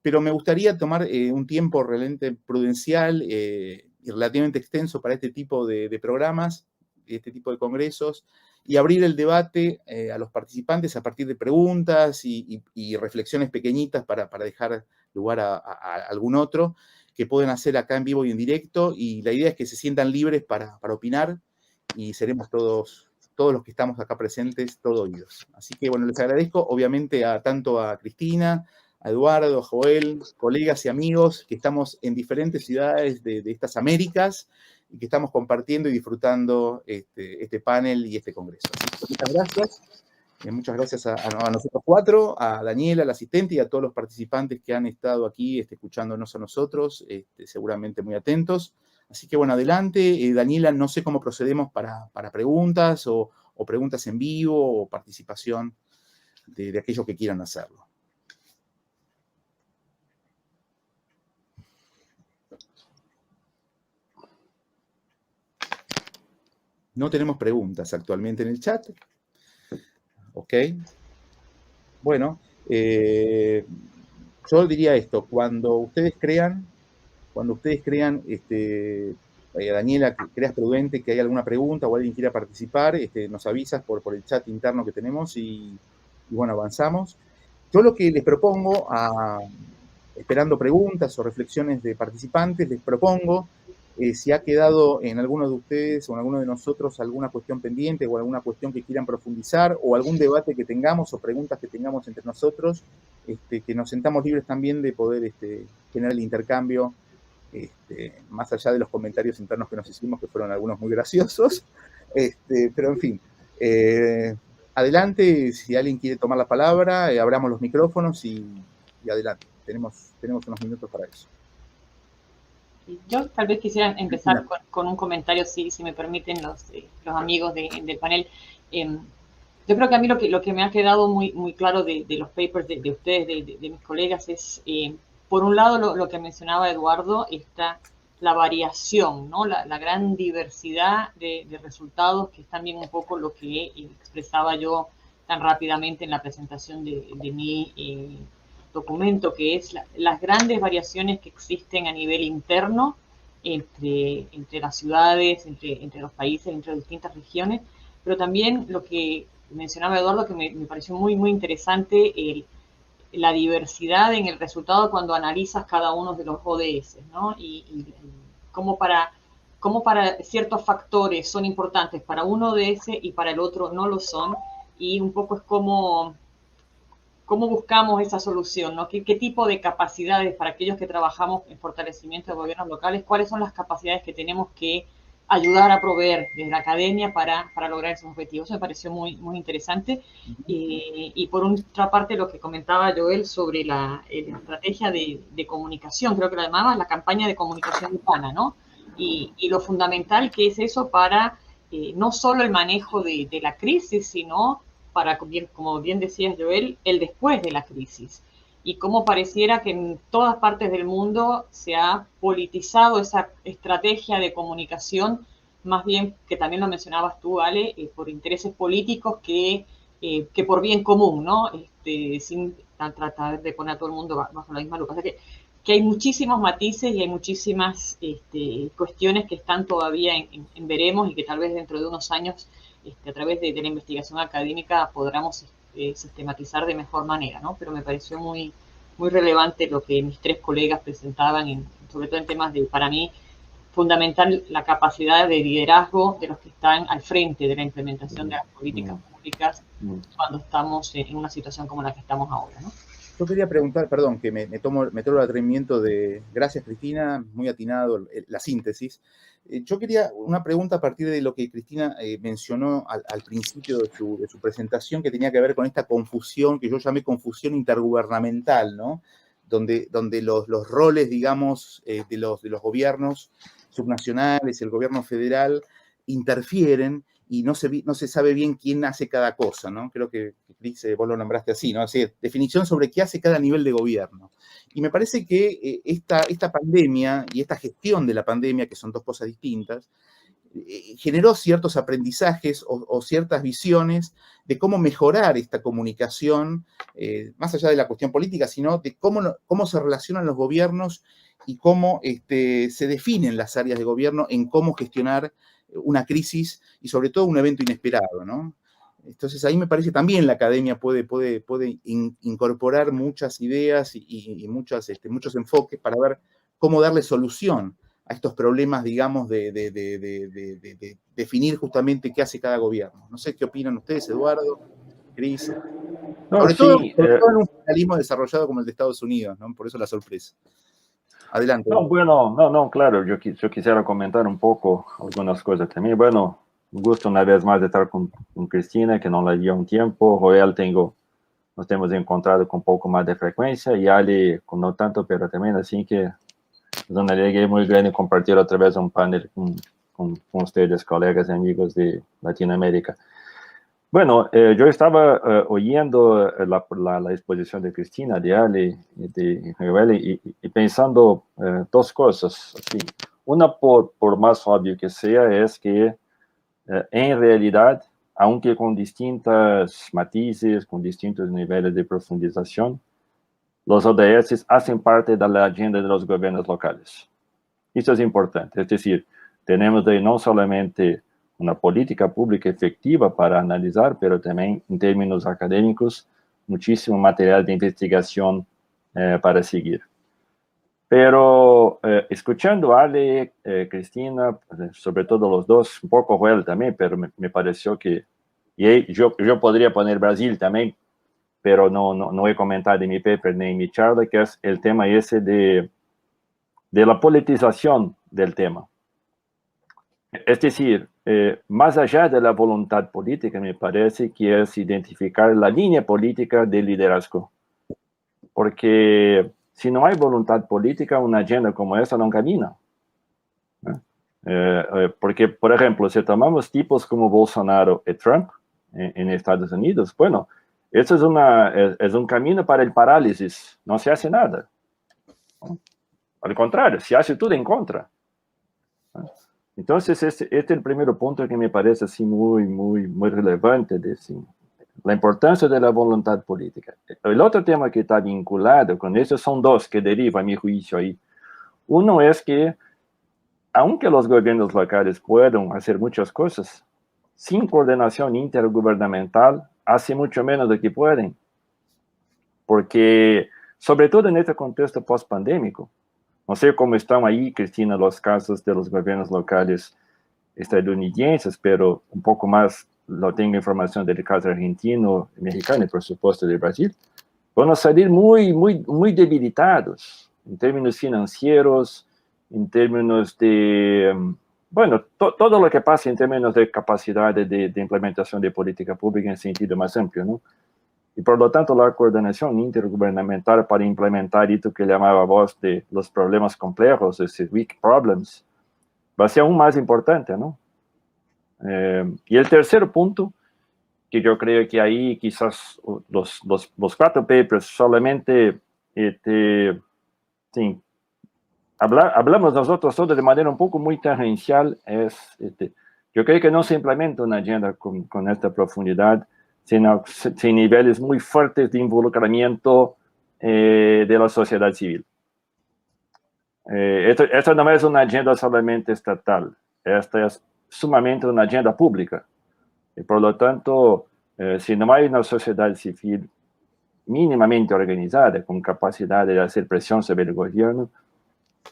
pero me gustaría tomar un tiempo realmente prudencial y relativamente extenso para este tipo de programas, este tipo de congresos, y abrir el debate a los participantes a partir de preguntas y reflexiones pequeñitas para dejar lugar a algún otro que pueden hacer acá en vivo y en directo, y la idea es que se sientan libres para opinar, y seremos todos los que estamos acá presentes, todo oídos. Así que, bueno, les agradezco, obviamente, tanto a Cristina, a Eduardo, a Joel, colegas y amigos que estamos en diferentes ciudades de estas Américas, y que estamos compartiendo y disfrutando este panel y este congreso. Así que muchas gracias. Muchas gracias a nosotros cuatro, a Daniela, la asistente, y a todos los participantes que han estado aquí escuchándonos a nosotros, seguramente muy atentos. Así que, bueno, adelante. Daniela, no sé cómo procedemos para preguntas o preguntas en vivo o participación de aquellos que quieran hacerlo. No tenemos preguntas actualmente en el chat. ¿Ok? Bueno, yo diría esto: cuando ustedes crean, Daniela, que creas prudente que hay alguna pregunta o alguien quiera participar, nos avisas por el chat interno que tenemos y bueno, avanzamos. Yo lo que les propongo, esperando preguntas o reflexiones de participantes, les propongo, si ha quedado en alguno de ustedes o en alguno de nosotros alguna cuestión pendiente o alguna cuestión que quieran profundizar o algún debate que tengamos o preguntas que tengamos entre nosotros, que nos sentamos libres también de poder tener el intercambio, más allá de los comentarios internos que nos hicimos, que fueron algunos muy graciosos, pero en fin, adelante, si alguien quiere tomar la palabra, abramos los micrófonos y adelante, tenemos unos minutos para eso. Yo tal vez quisiera empezar con un comentario, si me permiten los amigos del panel. Yo creo que a mí lo que me ha quedado muy claro de los papers de ustedes, de mis colegas, es, por un lado, lo que mencionaba Eduardo, está la variación, ¿no? La gran diversidad de resultados, que es también un poco lo que expresaba yo tan rápidamente en la presentación de mi documento, que es las grandes variaciones que existen a nivel interno entre las ciudades, entre los países, entre distintas regiones, pero también lo que mencionaba Eduardo, que me pareció muy interesante, la diversidad en el resultado cuando analizas cada uno de los ODS, ¿no? Y cómo para ciertos factores son importantes para un ODS y para el otro no lo son, y un poco es cómo buscamos esa solución, ¿no? ¿Qué tipo de capacidades para aquellos que trabajamos en fortalecimiento de gobiernos locales? ¿Cuáles son las capacidades que tenemos que ayudar a proveer desde la academia para lograr esos objetivos? Eso me pareció muy interesante. Y por otra parte, lo que comentaba Joel sobre la estrategia de comunicación, creo que lo llamaba la campaña de comunicación urbana, ¿no? Y lo fundamental que es eso para no solo el manejo de la crisis, sino para, como bien decías, Joel, el después de la crisis. Y cómo pareciera que en todas partes del mundo se ha politizado esa estrategia de comunicación, más bien, que también lo mencionabas tú, Ale, por intereses políticos que por bien común, ¿no? Sin tratar de poner a todo el mundo bajo la misma lupa. O sea que hay muchísimos matices y hay muchísimas cuestiones que están todavía en veremos, y que tal vez dentro de unos años, a través de la investigación académica, podamos sistematizar de mejor manera, ¿no? Pero me pareció muy relevante lo que mis tres colegas presentaban, sobre todo en temas de, para mí, fundamental la capacidad de liderazgo de los que están al frente de la implementación de las políticas públicas cuando estamos en una situación como la que estamos ahora, ¿no? Yo quería preguntar, perdón, que me tomo el atrevimiento de... Gracias, Cristina, muy atinado la síntesis. Yo quería una pregunta a partir de lo que Cristina mencionó al principio de su presentación, que tenía que ver con esta confusión, que yo llamé confusión intergubernamental, ¿no? Donde los roles, digamos, de los gobiernos subnacionales y el gobierno federal interfieren y no se sabe bien quién hace cada cosa, ¿no? Creo que, Cris, vos lo nombraste así, ¿no? Así, definición sobre qué hace cada nivel de gobierno. Y me parece que esta pandemia y esta gestión de la pandemia, que son dos cosas distintas, generó ciertos aprendizajes o ciertas visiones de cómo mejorar esta comunicación, más allá de la cuestión política, sino de cómo se relacionan los gobiernos y cómo se definen las áreas de gobierno en cómo gestionar una crisis y sobre todo un evento inesperado, ¿no? Entonces ahí me parece también la academia puede incorporar muchas ideas y muchos enfoques para ver cómo darle solución a estos problemas, digamos, de definir justamente qué hace cada gobierno. No sé qué opinan ustedes, Eduardo, Cris. No, sobre todo todo en un federalismo desarrollado como el de Estados Unidos, ¿no? Por eso la sorpresa. Adelante. No, bueno, no, claro, yo quisiera comentar un poco algunas cosas también. Bueno, un gusto una vez más de estar con Cristina, que no la vi un tiempo. Joel nos hemos encontrado con un poco más de frecuencia, y Ali con no tanto, pero también así que es una alegría muy grande compartir otra vez un panel con ustedes, colegas y amigos de Latinoamérica. Bueno, yo estaba oyendo la exposición de Cristina, de Ali, de Joel, y pensando dos cosas. Así. Una, por más obvio que sea, es que en realidad, aunque con distintos matices, con distintos niveles de profundización, los ODS hacen parte de la agenda de los gobiernos locales. Eso es importante. Es decir, tenemos ahí no solamente una política pública efectiva para analizar, pero también en términos académicos, muchísimo material de investigación para seguir. Pero escuchando a Ale, Cristina, sobre todo los dos, un poco Joel también, pero me pareció que, y yo podría poner Brasil también, pero no he comentado en mi paper ni en mi charla, que es el tema ese de la politización del tema. Es decir, más allá de la voluntad política, me parece que es identificar la línea política del liderazgo. Porque si no hay voluntad política, una agenda como esa no camina. Porque, por ejemplo, si tomamos tipos como Bolsonaro y Trump en Estados Unidos, bueno, eso es un camino para el parálisis, no se hace nada. Al contrario, se hace todo en contra. Entonces, este es el primer punto que me parece así muy relevante, de la importancia de la voluntad política. El otro tema que está vinculado con eso son dos que derivan, a mi juicio, ahí. Uno es que, aunque los gobiernos locales puedan hacer muchas cosas, sin coordinación intergubernamental, hace mucho menos de que pueden. Porque, sobre todo en este contexto post-pandémico, no sé cómo están ahí, Cristina, los casos de los gobiernos locales estadounidenses, pero un poco más lo tengo información del caso argentino, mexicano y por supuesto de Brasil, van a salir muy debilitados en términos financieros, en términos de, bueno, todo lo que pasa en términos de capacidad de implementación de política pública en sentido más amplio, ¿no? Y por lo tanto, la coordinación intergubernamental para implementar esto que llamaba vos de los problemas complejos, es decir, weak problems, va a ser aún más importante, ¿no? Y el tercer punto, que yo creo que ahí quizás los cuatro papers solamente, sí, hablamos nosotros todos de manera un poco muy tangencial, yo creo que no se implementa una agenda con esta profundidad, sino sin niveles muy fuertes de involucramiento de la sociedad civil. Esta no es una agenda solamente estatal, esta es sumamente una agenda pública. Y por lo tanto, si no hay una sociedad civil mínimamente organizada, con capacidad de hacer presión sobre el gobierno,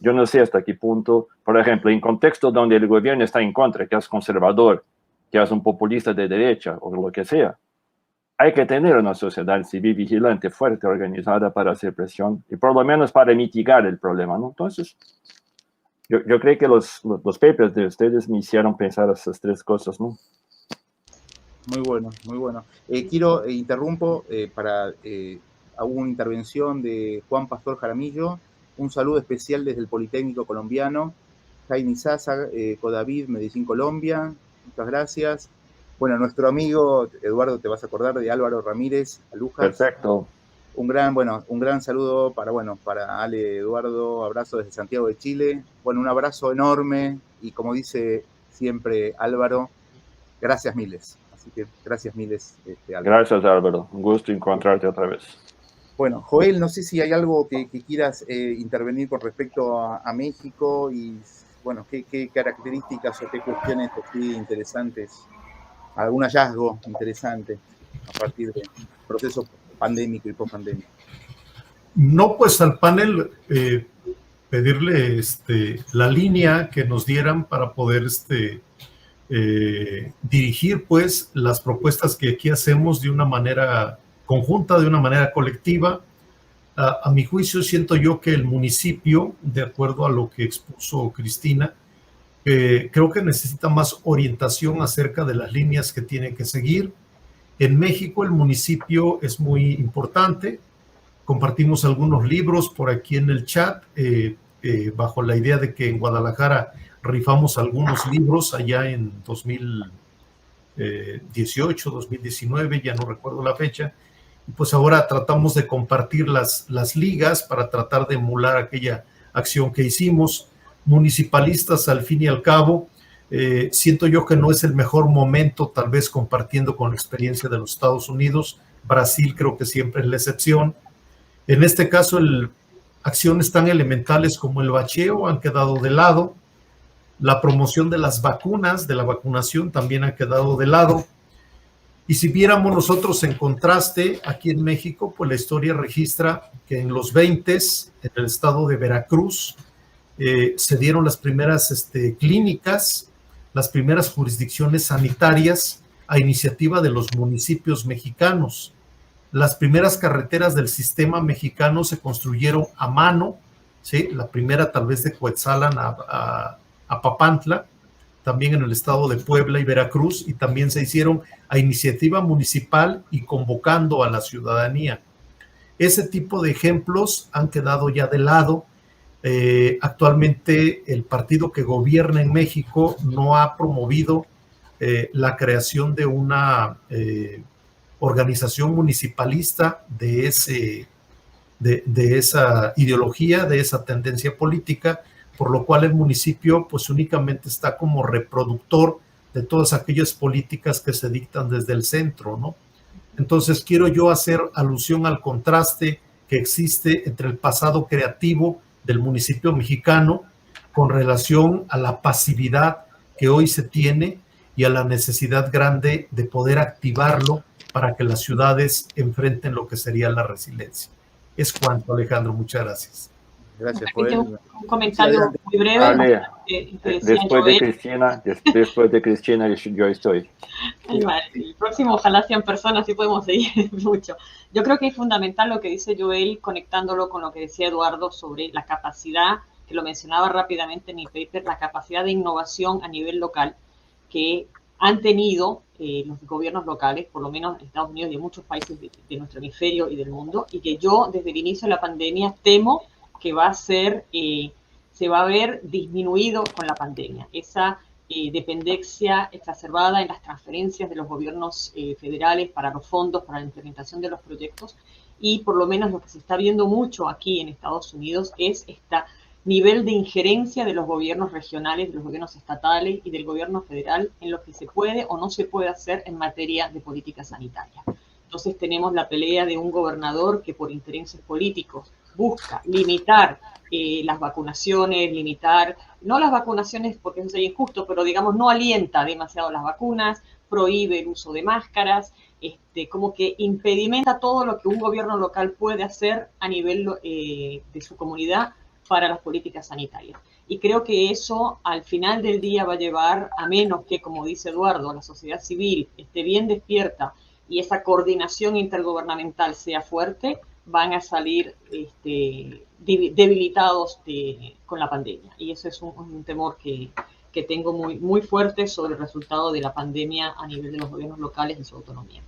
yo no sé hasta qué punto, por ejemplo, en contextos donde el gobierno está en contra, que es conservador, que es un populista de derecha o lo que sea, hay que tener una sociedad civil vigilante, fuerte, organizada para hacer presión y por lo menos para mitigar el problema, ¿no? Entonces, yo creo que los papers de ustedes me hicieron pensar esas tres cosas, ¿no? Muy bueno, muy bueno. Quiero, interrumpo para hago una intervención de Juan Pastor Jaramillo. Un saludo especial desde el Politécnico Colombiano. Jaime Sasa, Codavid, Medellín, Colombia. Muchas gracias. Bueno, nuestro amigo Eduardo, te vas a acordar de Álvaro Ramírez Alujas. Perfecto. Un gran saludo para Ale, Eduardo, abrazo desde Santiago de Chile. Bueno, un abrazo enorme y como dice siempre Álvaro, gracias miles. Así que gracias miles, Álvaro. Gracias, Álvaro. Un gusto encontrarte otra vez. Bueno, Joel, no sé si hay algo que quieras intervenir con respecto a México y, bueno, qué características o qué cuestiones así interesantes, algún hallazgo interesante a partir del proceso pandémico y post-pandémico. No, pues al panel pedirle la línea que nos dieran para poder dirigir pues las propuestas que aquí hacemos de una manera conjunta, de una manera colectiva. A mi juicio siento yo que el municipio, de acuerdo a lo que expuso Cristina, creo que necesita más orientación acerca de las líneas que tiene que seguir. En México el municipio es muy importante. Compartimos algunos libros por aquí en el chat, bajo la idea de que en Guadalajara rifamos algunos libros allá en 2018, 2019, ya no recuerdo la fecha, y pues ahora tratamos de compartir las ligas para tratar de emular aquella acción que hicimos. Municipalistas, al fin y al cabo, siento yo que no es el mejor momento, tal vez compartiendo con la experiencia de los Estados Unidos. Brasil creo que siempre es la excepción. En este caso, acciones tan elementales como el bacheo han quedado de lado. La promoción de las vacunas, de la vacunación, también ha quedado de lado. Y si viéramos nosotros en contraste, aquí en México, pues la historia registra que en los 20s, en el estado de Veracruz, se dieron las primeras clínicas, las primeras jurisdicciones sanitarias a iniciativa de los municipios mexicanos. Las primeras carreteras del sistema mexicano se construyeron a mano, ¿sí? La primera tal vez de Coetzalan a Papantla, también en el estado de Puebla y Veracruz, y también se hicieron a iniciativa municipal y convocando a la ciudadanía. Ese tipo de ejemplos han quedado ya de lado. Actualmente el partido que gobierna en México no ha promovido la creación de una organización municipalista de esa ideología, de esa tendencia política, por lo cual el municipio pues únicamente está como reproductor de todas aquellas políticas que se dictan desde el centro, ¿no? Entonces quiero yo hacer alusión al contraste que existe entre el pasado creativo del municipio mexicano con relación a la pasividad que hoy se tiene y a la necesidad grande de poder activarlo para que las ciudades enfrenten lo que sería la resiliencia. Es cuanto, Alejandro. Muchas gracias. Gracias, Joel. Un comentario muy breve. Ale, después de Cristina, yo estoy. Vale, el próximo ojalá sean personas y podemos seguir mucho. Yo creo que es fundamental lo que dice Joel, conectándolo con lo que decía Eduardo sobre la capacidad, que lo mencionaba rápidamente en mi paper, la capacidad de innovación a nivel local que han tenido los gobiernos locales, por lo menos en Estados Unidos y en muchos países de nuestro hemisferio y del mundo, y que yo desde el inicio de la pandemia temo que se va a ver disminuido con la pandemia. Esa dependencia exacerbada en las transferencias de los gobiernos federales para los fondos, para la implementación de los proyectos, y por lo menos lo que se está viendo mucho aquí en Estados Unidos es este nivel de injerencia de los gobiernos regionales, de los gobiernos estatales y del gobierno federal en lo que se puede o no se puede hacer en materia de política sanitaria. Entonces tenemos la pelea de un gobernador que por intereses políticos busca limitar las vacunaciones, no las vacunaciones porque eso sería injusto, pero digamos no alienta demasiado las vacunas, prohíbe el uso de máscaras, como que impedimenta todo lo que un gobierno local puede hacer a nivel de su comunidad para las políticas sanitarias. Y creo que eso al final del día va a llevar, a menos que, como dice Eduardo, la sociedad civil esté bien despierta y esa coordinación intergubernamental sea fuerte, van a salir debilitados con la pandemia. Y eso es un temor que tengo muy, muy fuerte sobre el resultado de la pandemia a nivel de los gobiernos locales y su autonomía.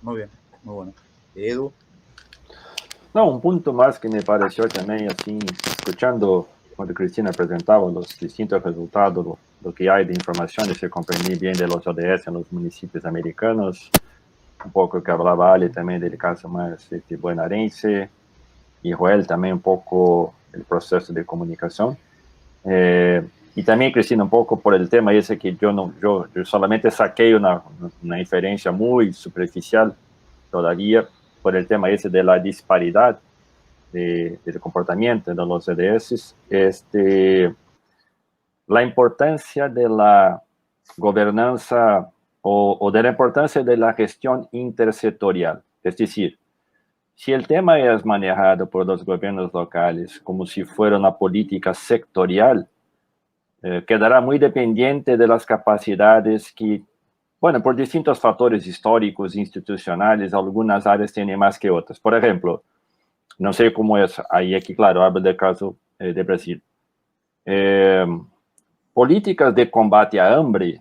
Muy bien, muy bueno. Edu. No, un punto más que me pareció también, así, escuchando cuando Cristina presentaba los distintos resultados, lo que hay de informaciones, se comprendí bien de los ODS en los municipios americanos, un poco que hablaba Ale también del caso más bonaerense, y Joel también un poco el proceso de comunicación. Y también, Cristina, un poco por el tema ese que yo solamente saqué una inferencia muy superficial todavía por el tema ese de la disparidad del comportamiento de los ODS, la importancia de la gobernanza o de la importancia de la gestión intersectorial. Es decir, si el tema es manejado por los gobiernos locales como si fuera una política sectorial, quedará muy dependiente de las capacidades que, bueno, por distintos factores históricos, institucionales, algunas áreas tienen más que otras. Por ejemplo, no sé cómo es ahí, aquí, claro, hablo del caso de Brasil. Políticas de combate a hambre,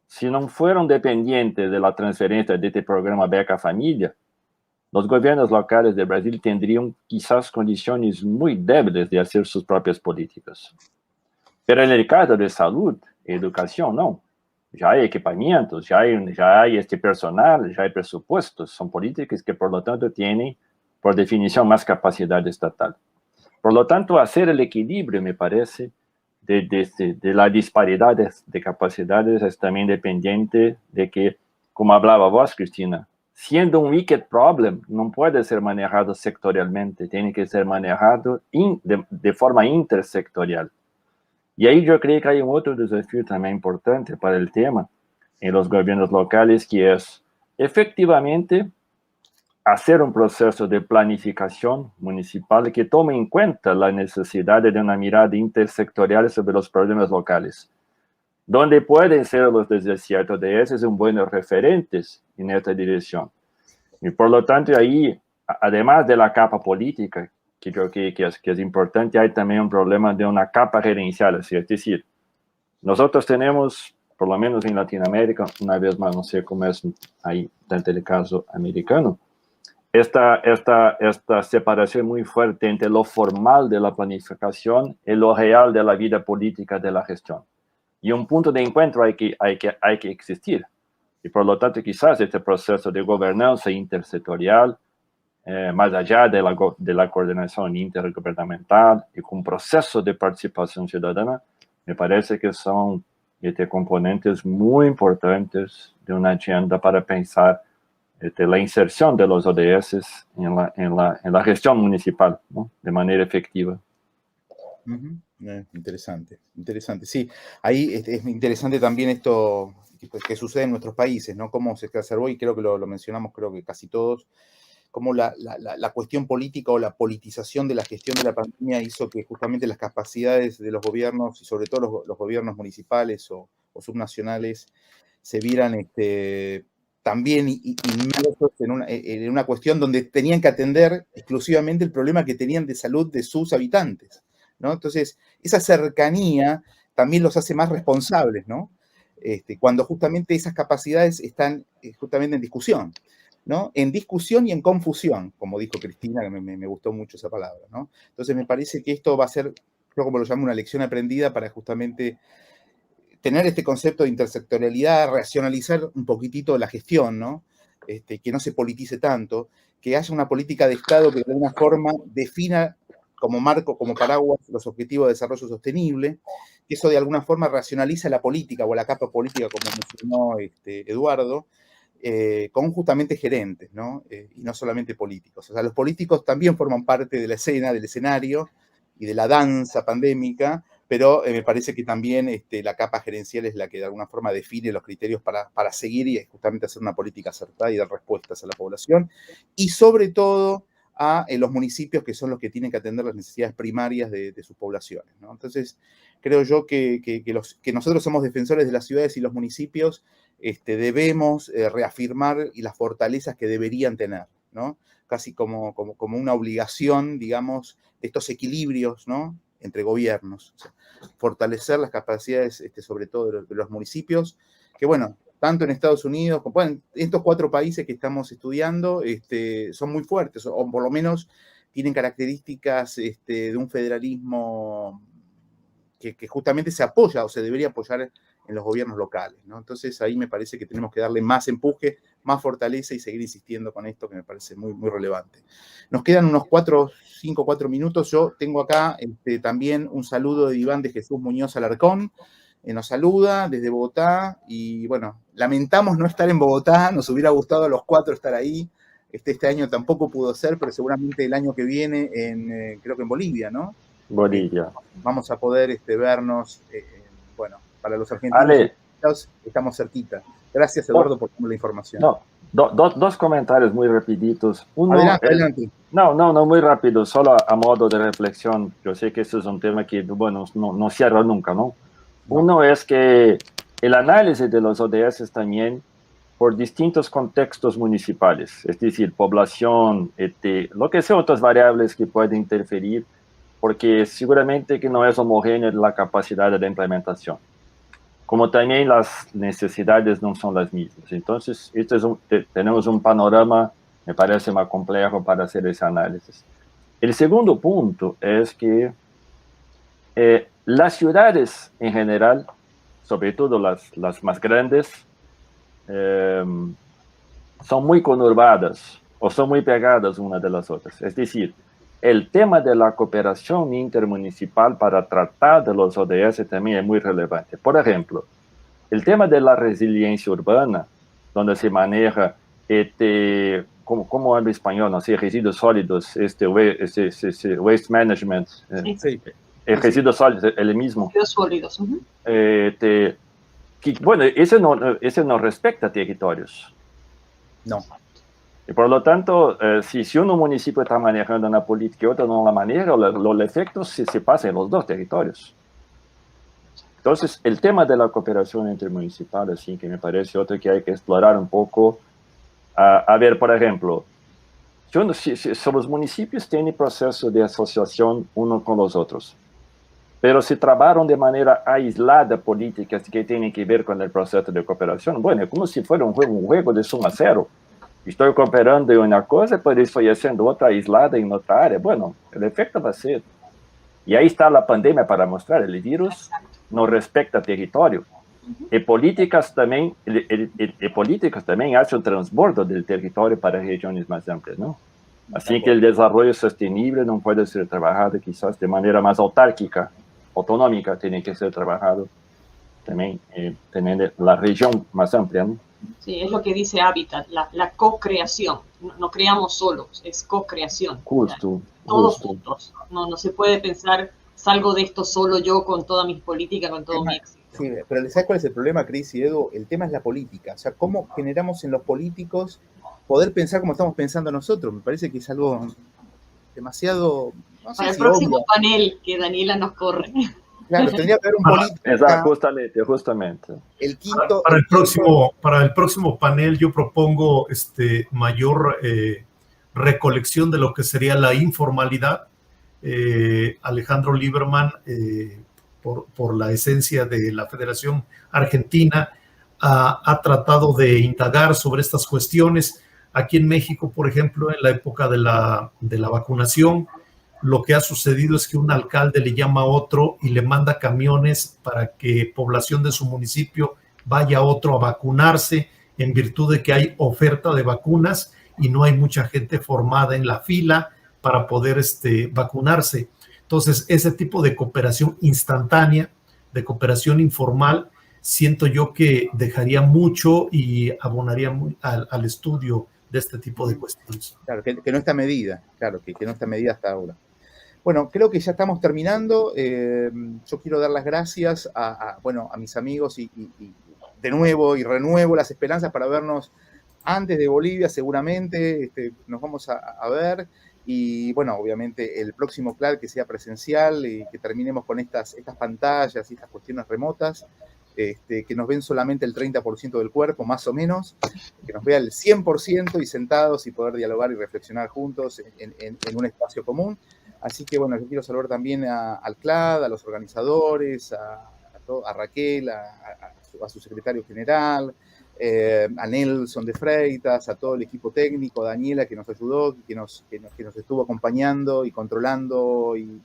si no fueron dependientes de la transferencia de este programa Beca Familia, los gobiernos locales de Brasil tendrían quizás condiciones muy débiles de hacer sus propias políticas. Pero en el caso de salud y educación, no. Ya hay equipamientos, ya hay personal, ya hay presupuestos. Son políticas que, por lo tanto, tienen, por definición, más capacidad estatal. Por lo tanto, hacer el equilibrio, me parece, de la disparidad de capacidades es también dependiente de que, como hablaba vos, Cristina, siendo un wicked problem, no puede ser manejado sectorialmente, tiene que ser manejado de forma intersectorial. Y ahí yo creo que hay un otro desafío también importante para el tema en los gobiernos locales, que es efectivamente hacer un proceso de planificación municipal que tome en cuenta la necesidad de una mirada intersectorial sobre los problemas locales, donde pueden ser los desiertos de esos buenos referentes en esta dirección. Y por lo tanto, ahí, además de la capa política, que yo creo que es importante, hay también un problema de una capa gerencial. Es decir, nosotros tenemos, por lo menos en Latinoamérica, una vez más, no sé cómo es ahí, tanto el caso americano, esta separación muy fuerte entre lo formal de la planificación y lo real de la vida política de la gestión. Y un punto de encuentro hay que existir. Y por lo tanto, quizás este proceso de gobernanza intersectorial, más allá de la coordinación intergubernamental y con procesos de participación ciudadana, me parece que son componentes muy importantes de una agenda para pensar la inserción de los ODS en la gestión municipal, ¿no? De manera efectiva. Interesante, interesante. Sí, ahí es interesante también esto que sucede en nuestros países, ¿no? Cómo se exacerbó, y creo que lo mencionamos, creo que casi todos, cómo la cuestión política o la politización de la gestión de la pandemia hizo que justamente las capacidades de los gobiernos, y sobre todo los gobiernos municipales o subnacionales, se vieran también inmersos en una cuestión donde tenían que atender exclusivamente el problema que tenían de salud de sus habitantes, ¿no? Entonces, esa cercanía también los hace más responsables, ¿no? Cuando justamente esas capacidades están justamente en discusión, ¿no? En discusión y en confusión, como dijo Cristina, que me gustó mucho esa palabra, ¿no? Entonces, me parece que esto va a ser, yo como lo llamo, una lección aprendida para justamente tener este concepto de intersectorialidad, racionalizar un poquitito la gestión, ¿no? Que no se politice tanto, que haya una política de Estado que de alguna forma defina como marco, como paraguas, los objetivos de desarrollo sostenible, que eso de alguna forma racionaliza la política o la capa política, como mencionó Eduardo, con justamente gerentes, ¿no? Y no solamente políticos. O sea, los políticos también forman parte de la escena, del escenario y de la danza pandémica, pero me parece que también la capa gerencial es la que de alguna forma define los criterios para seguir y justamente hacer una política acertada y dar respuestas a la población, y sobre todo a los municipios, que son los que tienen que atender las necesidades primarias de sus poblaciones, ¿no? Entonces, creo yo que nosotros somos defensores de las ciudades y los municipios, debemos reafirmar las fortalezas que deberían tener, ¿no? Casi como una obligación, digamos, de estos equilibrios, ¿no?, entre gobiernos. O sea, fortalecer las capacidades, sobre todo de los municipios, que bueno, tanto en Estados Unidos, como en estos 4 países que estamos estudiando, son muy fuertes, o por lo menos tienen características de un federalismo que justamente se apoya o se debería apoyar en los gobiernos locales, ¿no? Entonces ahí me parece que tenemos que darle más empuje, más fortaleza y seguir insistiendo con esto, que me parece muy, muy relevante. Nos quedan unos 4 minutos. Yo tengo acá también un saludo de Iván de Jesús Muñoz Alarcón, nos saluda desde Bogotá, y bueno, lamentamos no estar en Bogotá, nos hubiera gustado a los 4 estar ahí. Este año tampoco pudo ser, pero seguramente el año que viene, creo que en Bolivia, ¿no? Bolivia. Vamos a poder vernos, bueno, para los argentinos. Ale, estamos cerquita. Gracias, Eduardo, por la información. No, dos comentarios muy rapiditos. Uno, adelante. No, muy rápido, solo a modo de reflexión. Yo sé que este es un tema que, bueno, no cierra nunca, ¿no? Uno es que el análisis de los ODS también por distintos contextos municipales, es decir, población, lo que sea, otras variables que pueden interferir, porque seguramente que no es homogénea la capacidad de implementación, como también las necesidades no son las mismas. Entonces, tenemos un panorama, me parece más complejo para hacer ese análisis. El segundo punto es que las ciudades en general, sobre todo las más grandes, son muy conurbadas o son muy pegadas unas de las otras. Es decir, el tema de la cooperación intermunicipal para tratar de los ODS también es muy relevante. Por ejemplo, el tema de la resiliencia urbana, donde se maneja, ¿cómo habla español? No sé, residuos sólidos, waste management. Sí. Residuos sólidos, el mismo. Residuos sólidos. Bueno, ese no respecta territorios. No. Y por lo tanto, si un municipio está manejando una política y otro no la maneja, los efectos se pasan en los dos territorios. Entonces, el tema de la cooperación intermunicipal, así que me parece otro que hay que explorar un poco. A ver, por ejemplo, si los municipios tienen proceso de asociación uno con los otros, pero si trabajan de manera aislada políticas que tienen que ver con el proceso de cooperación, bueno, es como si fuera un juego de suma cero. Estoy cooperando en una cosa, pero estoy haciendo otra aislada en otra área. Bueno, el efecto va a ser. Y ahí está la pandemia para mostrar. El virus no respecta territorio. Y políticas también hacen un transbordo del territorio para regiones más amplias, ¿no? Así que el desarrollo sostenible no puede ser trabajado quizás de manera más autárquica, autonómica, tiene que ser trabajado también teniendo la región más amplia, ¿no? Sí, es lo que dice Habitat, la co-creación. No creamos solos, es co-creación. Justo. Todos juntos. No se puede pensar, salgo de esto solo yo con toda mi política, con todo mi éxito. Sí, pero ¿sabes cuál es el problema, Cris y Edu? El tema es la política. O sea, cómo generamos en los políticos poder pensar como estamos pensando nosotros. Me parece que es algo demasiado... No sé, para el próximo panel que Daniela nos corre. Claro, tendría que haber un político. Exacto, justamente. El quinto, para el próximo panel yo propongo mayor recolección de lo que sería la informalidad. Alejandro Lieberman, por la esencia de la Federación Argentina, ha tratado de indagar sobre estas cuestiones. Aquí en México, por ejemplo, en la época de la vacunación, lo que ha sucedido es que un alcalde le llama a otro y le manda camiones para que población de su municipio vaya a otro a vacunarse, en virtud de que hay oferta de vacunas y no hay mucha gente formada en la fila para poder vacunarse. Entonces, ese tipo de cooperación instantánea, de cooperación informal, siento yo que dejaría mucho y abonaría al estudio de este tipo de cuestiones. Claro, que no está medida, que no está medida hasta ahora. Bueno, creo que ya estamos terminando. Yo quiero dar las gracias a mis amigos y de nuevo y renuevo las esperanzas para vernos antes de Bolivia, seguramente nos vamos a ver. Y bueno, obviamente el próximo CLAD que sea presencial y que terminemos con estas pantallas y estas cuestiones remotas, que nos ven solamente el 30% del cuerpo, más o menos, que nos vea el 100% y sentados y poder dialogar y reflexionar juntos en un espacio común. Así que bueno, yo quiero saludar también al CLAD, a los organizadores, a Raquel, a su secretario general, a Nelson de Freitas, a todo el equipo técnico, a Daniela que nos ayudó, que nos estuvo acompañando y controlando y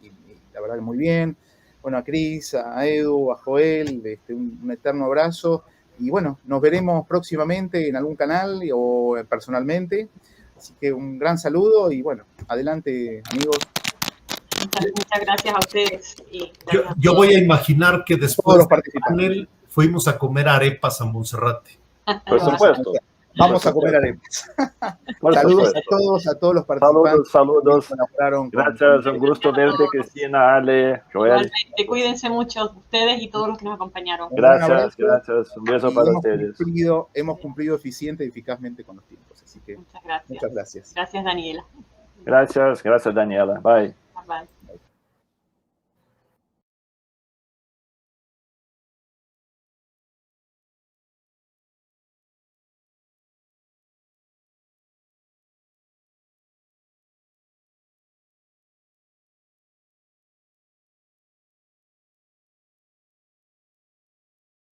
la verdad que muy bien. Bueno, a Cris, a Edu, a Joel, un eterno abrazo. Y bueno, nos veremos próximamente en algún canal o personalmente. Así que un gran saludo y bueno, adelante amigos. Muchas gracias a ustedes. Y yo voy a imaginar que después del panel fuimos a comer arepas a Monserrate. Por supuesto. Vamos a comer arepas. Saludos a todos los participantes. Saludos. Gracias, un gusto verte, Cristina, Ale, Joel. Cuídense mucho ustedes y todos los que nos acompañaron. Gracias. Un beso para ustedes. Hemos cumplido eficiente y eficazmente con los tiempos. Así que muchas gracias. Muchas gracias. Gracias, Daniela. Gracias, Daniela. Bye. Bye.